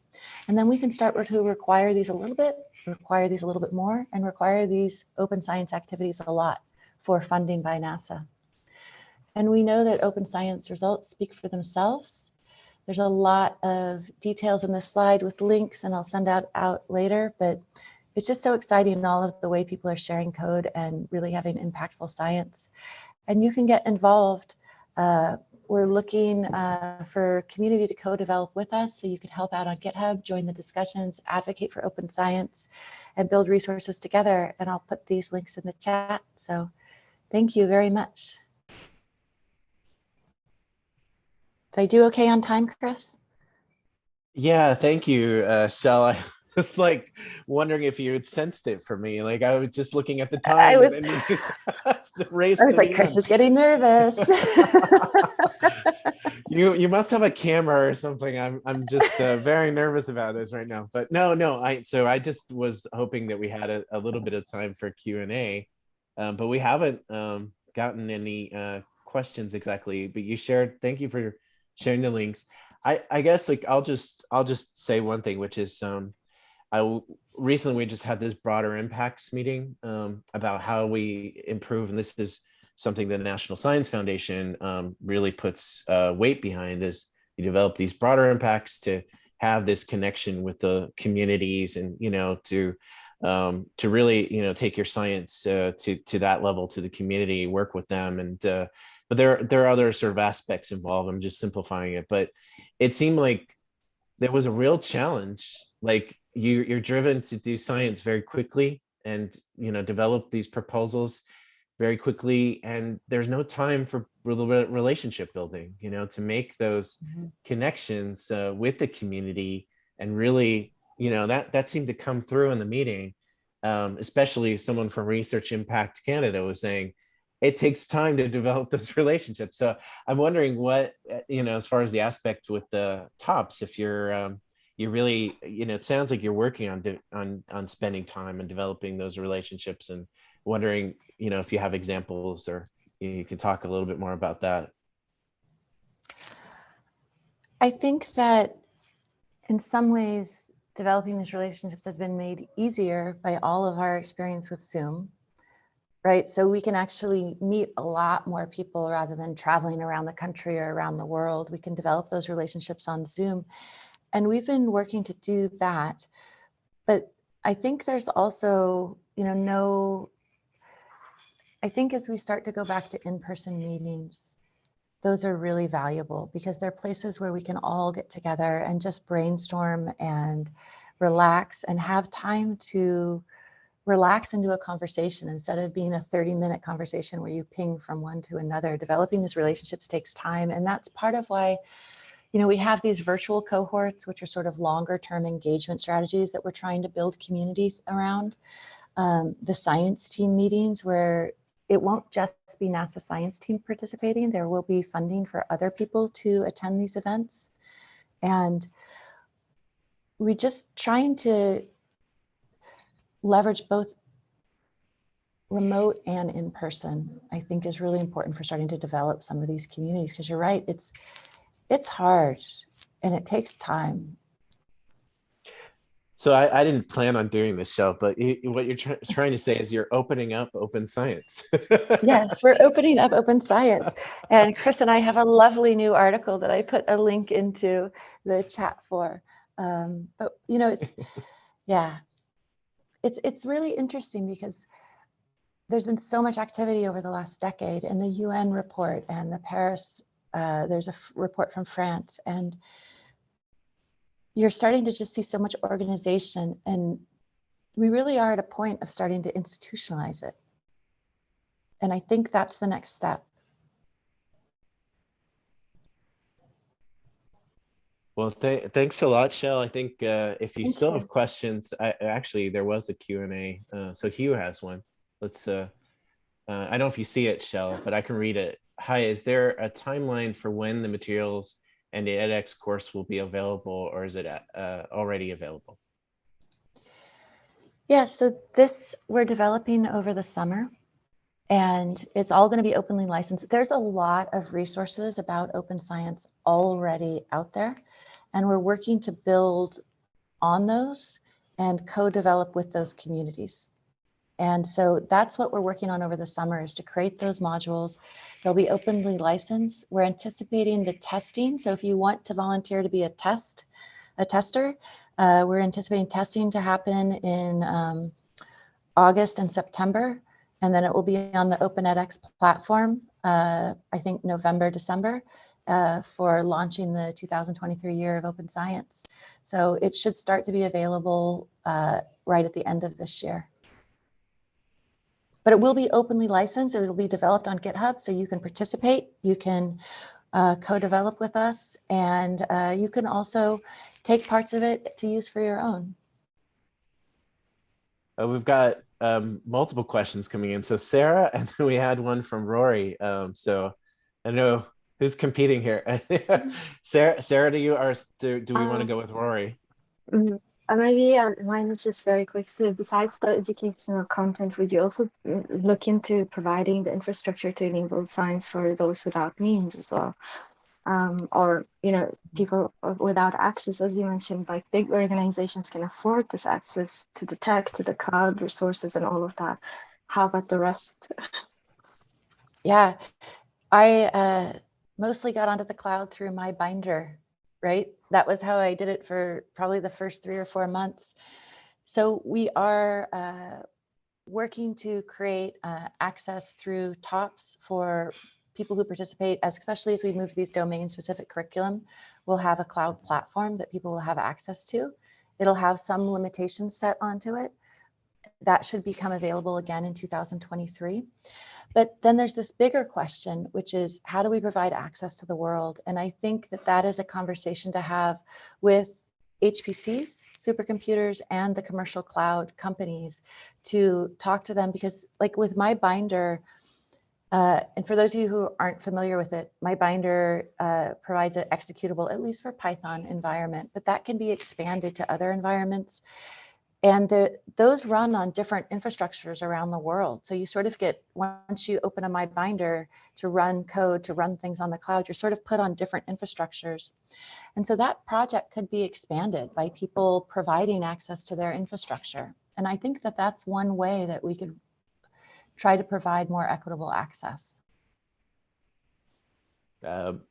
S6: And then we can start to require these a little bit, require these a little bit more, and require these open science activities a lot for funding by NASA. And we know that open science results speak for themselves. There's a lot of details in this slide with links, and I'll send out later, but it's just so exciting, all of the way people are sharing code and really having impactful science. And you can get involved. We're looking for community to co-develop with us, so you can help out on GitHub, join the discussions, advocate for open science, and build resources together. And I'll put these links in the chat. So thank you very much. Did I do okay on time, Chris?
S1: Yeah, thank you, Shell. I was like wondering if you had sensed it for me. Like I was just looking at the time.
S6: I was
S1: like,
S6: Chris is getting nervous.
S1: You must have a camera or something. I'm just very nervous about this right now. But no. So I just was hoping that we had a little bit of time for Q&A, but we haven't gotten any questions exactly. But you shared. Thank you for sharing the links. I guess like I'll just say one thing, which is recently we just had this broader impacts meeting about how we improve, and this is something the National Science Foundation really puts weight behind, is you develop these broader impacts to have this connection with the communities, and to really take your science to that level, to the community, work with them, and but there are other sort of aspects involved. I'm just simplifying it, but it seemed like there was a real challenge. Like you're driven to do science very quickly and develop these proposals very quickly, and there's no time for relationship building, to make those connections with the community. And really, that seemed to come through in the meeting, especially someone from Research Impact Canada was saying it takes time to develop those relationships. So I'm wondering what, as far as the aspect with the TOPS, if you're really, it sounds like you're working on spending time and developing those relationships, and wondering, if you have examples, or you can talk a little bit more about that.
S6: I think that in some ways, developing these relationships has been made easier by all of our experience with Zoom, right? So we can actually meet a lot more people rather than traveling around the country or around the world. We can develop those relationships on Zoom. And we've been working to do that. But I think there's also, I think as we start to go back to in-person meetings, those are really valuable because they're places where we can all get together and just brainstorm and relax and have time to relax into a conversation instead of being a 30-minute conversation where you ping from one to another. Developing these relationships takes time. And that's part of why, we have these virtual cohorts, which are sort of longer term engagement strategies that we're trying to build community around. The science team meetings where it won't just be NASA science team participating. There will be funding for other people to attend these events. And we're just trying to leverage both remote and in person, I think is really important for starting to develop some of these communities, because you're right, it's hard and it takes time.
S1: So I didn't plan on doing this show, but what you're trying to say is you're opening up open science.
S6: Yes, we're opening up open science. And Chris and I have a lovely new article that I put a link into the chat for. But it's really interesting because there's been so much activity over the last decade, and the UN report and the Paris, there's a report from France, and you're starting to just see so much organization, and we really are at a point of starting to institutionalize it. And I think that's the next step.
S1: Well, thanks a lot, Shell. I think if you
S6: Thank
S1: still
S6: you.
S1: have questions, actually there was a Q&A. So Hugh has one. Let's. I don't know if you see it, Shell, but I can read it. Hi, is there a timeline for when the materials and the edX course will be available, or is it already available?
S6: Yeah, so this we're developing over the summer, and it's all going to be openly licensed. There's a lot of resources about open science already out there, and we're working to build on those and co-develop with those communities. And so that's what we're working on over the summer, is to create those modules. They'll be openly licensed. We're anticipating the testing. So if you want to volunteer to be a tester, we're anticipating testing to happen in August and September. And then it will be on the Open edX platform, I think November, December, for launching the 2023 year of open science. So it should start to be available right at the end of this year. But it will be openly licensed. It will be developed on GitHub, so you can participate. You can co-develop with us, and you can also take parts of it to use for your own.
S1: We've got multiple questions coming in. So Sarah, and then we had one from Rory. So I know who's competing here. Sarah, do we want to go with Rory?
S3: Maybe mine is just very quick. So besides the educational content, would you also look into providing the infrastructure to enable science for those without means as well? Or, people without access, as you mentioned, like big organizations can afford this access to the tech, to the cloud resources and all of that. How about the rest?
S6: Yeah, I mostly got onto the cloud through my binder, right? That was how I did it for probably the first 3 or 4 months. So we are working to create access through TOPS for people who participate, especially as we move to these domain-specific curriculum. We'll have a cloud platform that people will have access to. It'll have some limitations set onto it. That should become available again in 2023. But then there's this bigger question, which is how do we provide access to the world? And I think that that is a conversation to have with HPCs, supercomputers, and the commercial cloud companies, to talk to them, because like with my binder, and for those of you who aren't familiar with it, my binder provides an executable, at least for Python environment, but that can be expanded to other environments. And those run on different infrastructures around the world. So you sort of get, once you open a My Binder to run code, to run things on the cloud, you're sort of put on different infrastructures. And so that project could be expanded by people providing access to their infrastructure. And I think that that's one way that we could try to provide more equitable access.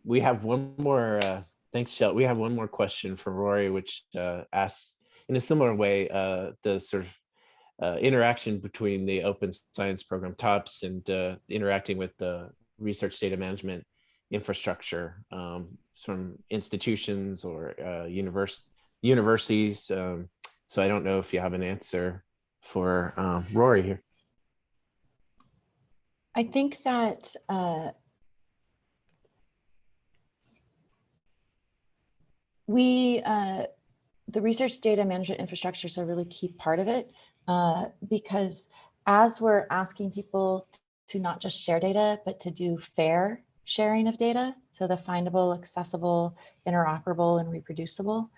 S1: We have one more, thanks, Shell. We have one more question from Rory, which asks, in a similar way, the sort of interaction between the open science program TOPS and interacting with the research data management infrastructure from institutions or universities. So I don't know if you have an answer for Rory here.
S6: I think that the research data management infrastructure is a really key part of it, because as we're asking people to not just share data, but to do fair sharing of data, so the findable, accessible, interoperable, and reproducible,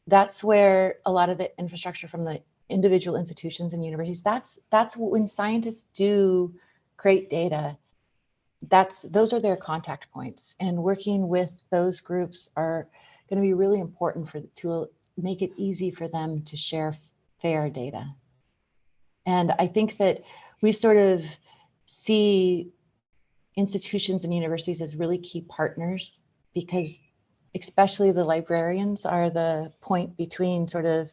S6: that's where a lot of the infrastructure from the individual institutions and universities, that's when scientists do create data, those are their contact points, and working with those groups are going to be really important to make it easy for them to share fair data. And I think that we sort of see institutions and universities as really key partners, because especially the librarians are the point between sort of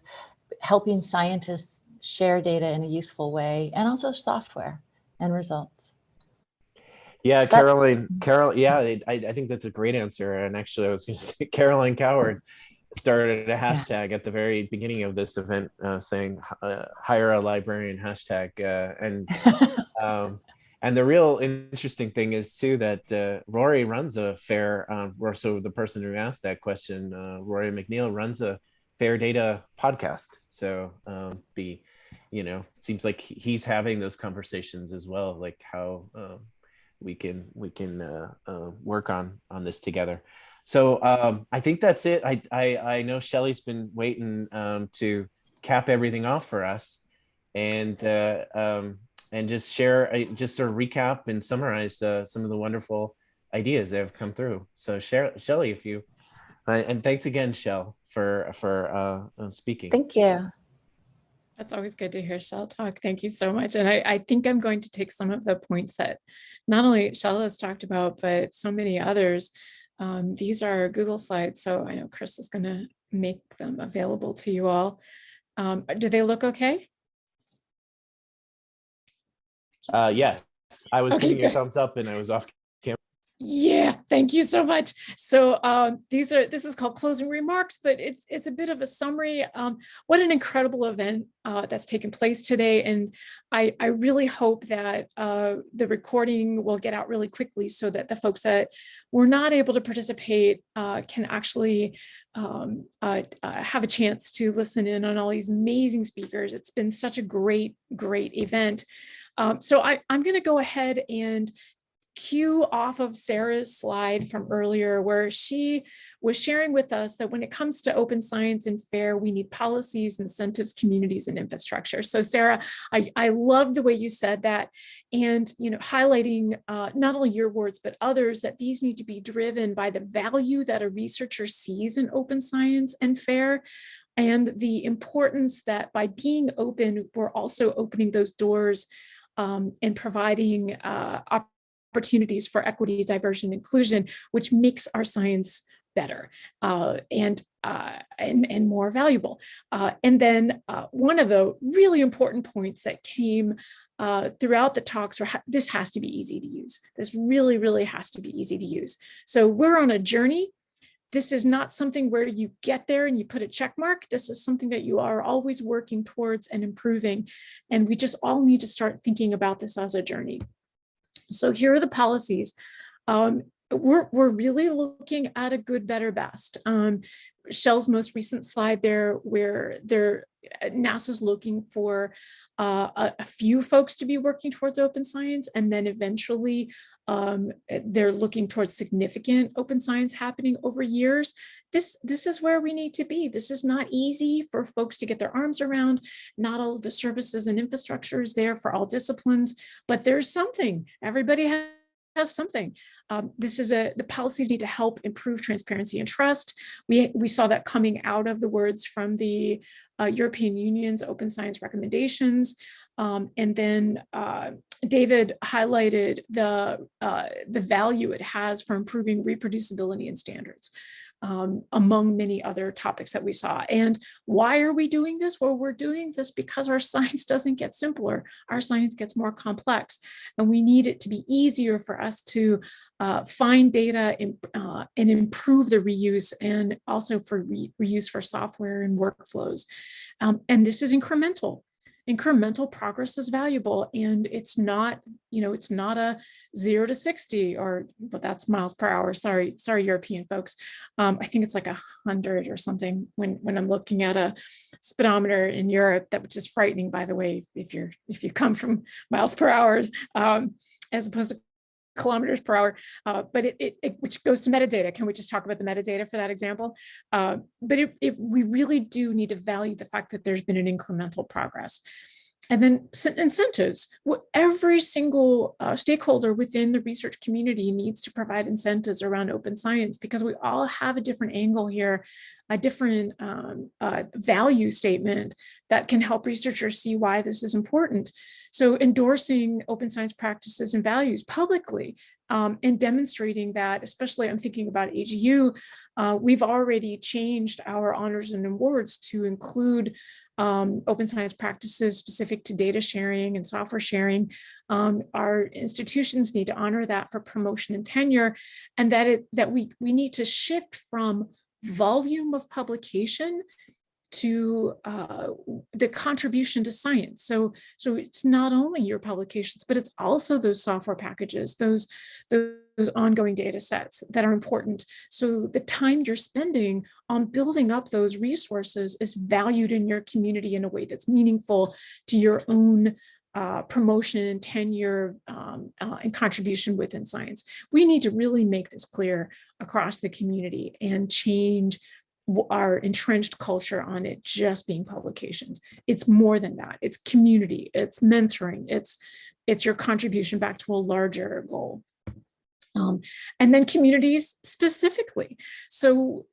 S6: helping scientists share data in a useful way, and also software and results.
S1: Yeah, Caroline, yeah, I think that's a great answer. And actually, I was going to say Caroline Coward started a hashtag at the very beginning of this event saying hire a librarian hashtag. And the real interesting thing is too that Rory runs a fair, or so the person who asked that question, Rory McNeil, runs a fair data podcast. So seems like he's having those conversations as well, like how we can work on this together. So I think that's it. I know Shelley's been waiting to cap everything off for us, and just share, just sort of recap and summarize some of the wonderful ideas that have come through. So Shelley, if you, and thanks again, Shell, for speaking.
S6: Thank you.
S7: That's always good to hear Shell talk. Thank you so much. And I think I'm going to take some of the points that not only Shell has talked about, but so many others. These are Google slides, so I know Chris is going to make them available to you all. Do they look okay?
S1: Yes, I was giving you a thumbs up and I was off camera.
S7: Yeah, thank you so much. So this is called closing remarks, but it's a bit of a summary. What an incredible event that's taken place today. And I really hope that the recording will get out really quickly so that the folks that were not able to participate can actually have a chance to listen in on all these amazing speakers. It's been such a great event. So I'm going to go ahead and cue off of Sarah's slide from earlier, where she was sharing with us that when it comes to open science and fair, we need policies, incentives, communities, and infrastructure. So Sarah, I love the way you said that, and highlighting not only your words, but others, that these need to be driven by the value that a researcher sees in open science and fair, and the importance that by being open, we're also opening those doors and providing opportunities for equity, diversity, and inclusion, which makes our science better and more valuable. And then one of the really important points that came throughout the talks were this has to be easy to use. This really, really has to be easy to use. So we're on a journey. This is not something where you get there and you put a check mark. This is something that you are always working towards and improving. And we just all need to start thinking about this as a journey. So here are the policies. We're really looking at a good, better, best. Shell's most recent slide there, where NASA's looking for a few folks to be working towards open science, and then eventually they're looking towards significant open science happening over years. This is where we need to be. This is not easy for folks to get their arms around. Not all of the services and infrastructure is there for all disciplines, but there's something. Everybody has something. The policies need to help improve transparency and trust. We saw that coming out of the words from the European Union's open science recommendations. And then David highlighted the value it has for improving reproducibility and standards. among many other topics that we saw. And why are we doing this? Well, we're doing this because our science doesn't get simpler. Our science gets more complex, and we need it to be easier for us to find data and improve the reuse, and also for reuse for software and workflows. And this is incremental. Incremental progress is valuable, and it's not, it's not a 0 to 60, but that's miles per hour. Sorry, European folks. I think it's like 100 or something when I'm looking at a speedometer in Europe, that which is frightening, by the way, if you come from miles per hour, as opposed to kilometers per hour, but it which goes to metadata. Can we just talk about the metadata for that example? But we really do need to value the fact that there's been an incremental progress. And then incentives. Every single stakeholder within the research community needs to provide incentives around open science, because we all have a different angle here, a different value statement that can help researchers see why this is important. So endorsing open science practices and values publicly, and demonstrating that, especially I'm thinking about AGU, we've already changed our honors and awards to include open science practices specific to data sharing and software sharing. Our institutions need to honor that for promotion and tenure, and that we need to shift from volume of publication to the contribution to science. So it's not only your publications, but it's also those software packages, those ongoing data sets that are important. So the time you're spending on building up those resources is valued in your community in a way that's meaningful to your own promotion, tenure, and contribution within science. We need to really make this clear across the community and change our entrenched culture on it just being publications. It's more than that. It's community, it's mentoring, it's your contribution back to a larger goal. And then communities specifically. So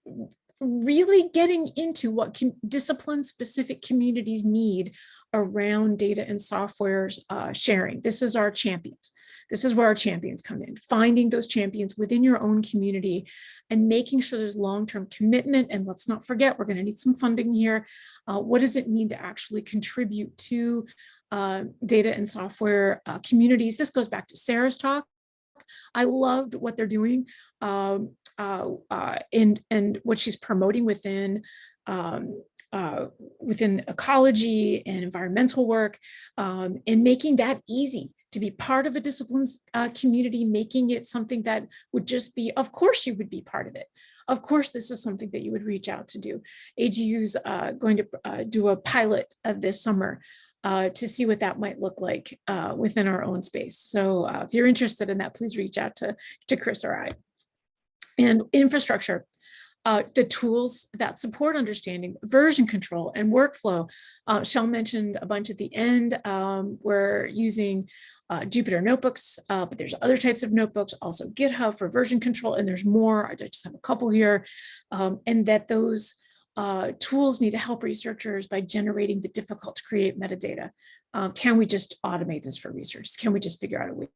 S7: really getting into what discipline-specific communities need around data and software sharing. This is our champions. This is where our champions come in, finding those champions within your own community and making sure there's long-term commitment. And let's not forget, we're going to need some funding here. What does it mean to actually contribute to data and software communities? This goes back to Sarah's talk. I loved what they're doing and what she's promoting within ecology and environmental work, and making that easy to be part of a disciplines community, making it something that would just be, of course you would be part of it. Of course, this is something that you would reach out to do. AGU's going to do a pilot of this summer to see what that might look like within our own space. So if you're interested in that, please reach out to Chris or I. And infrastructure. The tools that support understanding, version control, and workflow. Shell mentioned a bunch at the end. We're using Jupyter notebooks, but there's other types of notebooks, also GitHub for version control, and there's more. I just have a couple here, and that those tools need to help researchers by generating the difficult to create metadata. Can we just automate this for researchers? Can we just figure out a way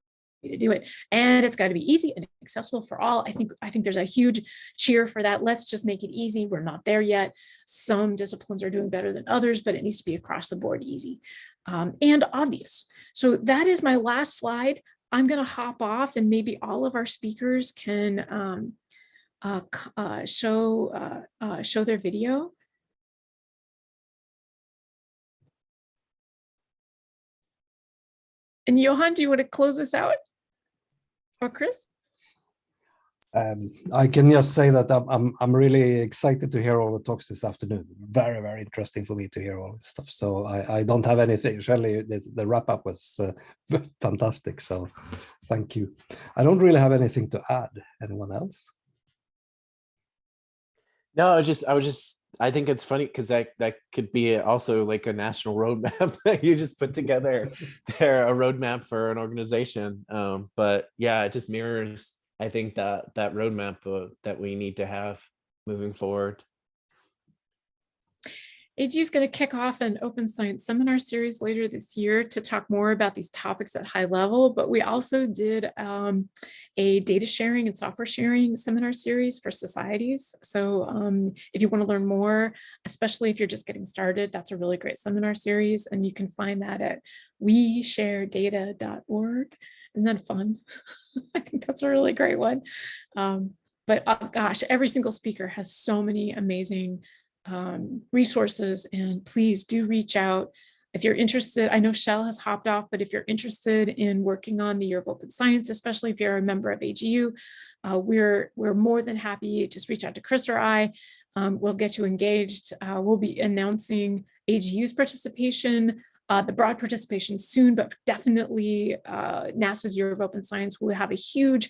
S7: to do it? And it's got to be easy and accessible for all. I think there's a huge cheer for that. Let's just make it easy. We're not there yet. Some disciplines are doing better than others, but it needs to be across the board easy and obvious. So that is my last slide. I'm going to hop off, and maybe all of our speakers can show their video. And Johan, do you want to close this out? Or Chris?
S4: I can just say that I'm really excited to hear all the talks this afternoon. Very, very interesting for me to hear all this stuff. So I don't have anything. Shelley, the wrap up was fantastic. So thank you. I don't really have anything to add. Anyone else?
S1: No, I think it's funny because that could be also like a national roadmap that you just put together there, a roadmap for an organization. But yeah, it just mirrors, I think, that roadmap that we need to have moving forward.
S7: AGU is going to kick off an open science seminar series later this year to talk more about these topics at high level, but we also did a data sharing and software sharing seminar series for societies. So if you want to learn more, especially if you're just getting started, that's a really great seminar series, and you can find that at wesharedata.org. Isn't that fun? I think that's a really great one. But gosh, every single speaker has so many amazing resources, and please do reach out if you're interested. I know Shell has hopped off, but if you're interested in working on the Year of Open Science, especially if you're a member of AGU, we're more than happy. Just reach out to Chris or I. We'll get you engaged. We'll be announcing AGU's participation, the broad participation soon, but definitely NASA's Year of Open Science will have a huge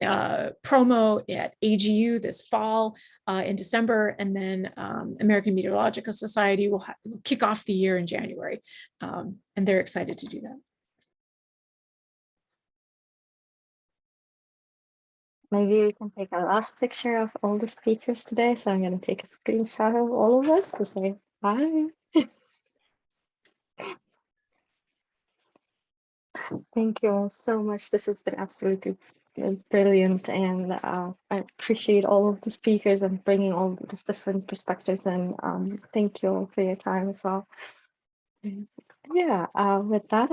S7: promo at AGU this fall in December, and then American Meteorological Society will kick off the year in January, and they're excited to do that.
S3: Maybe we can take a last picture of all the speakers today. So I'm going to take a screenshot of all of us to say hi. Thank you all so much. This has been absolutely brilliant, and I appreciate all of the speakers and bringing all the different perspectives, and thank you all for your time as well. Yeah, with that,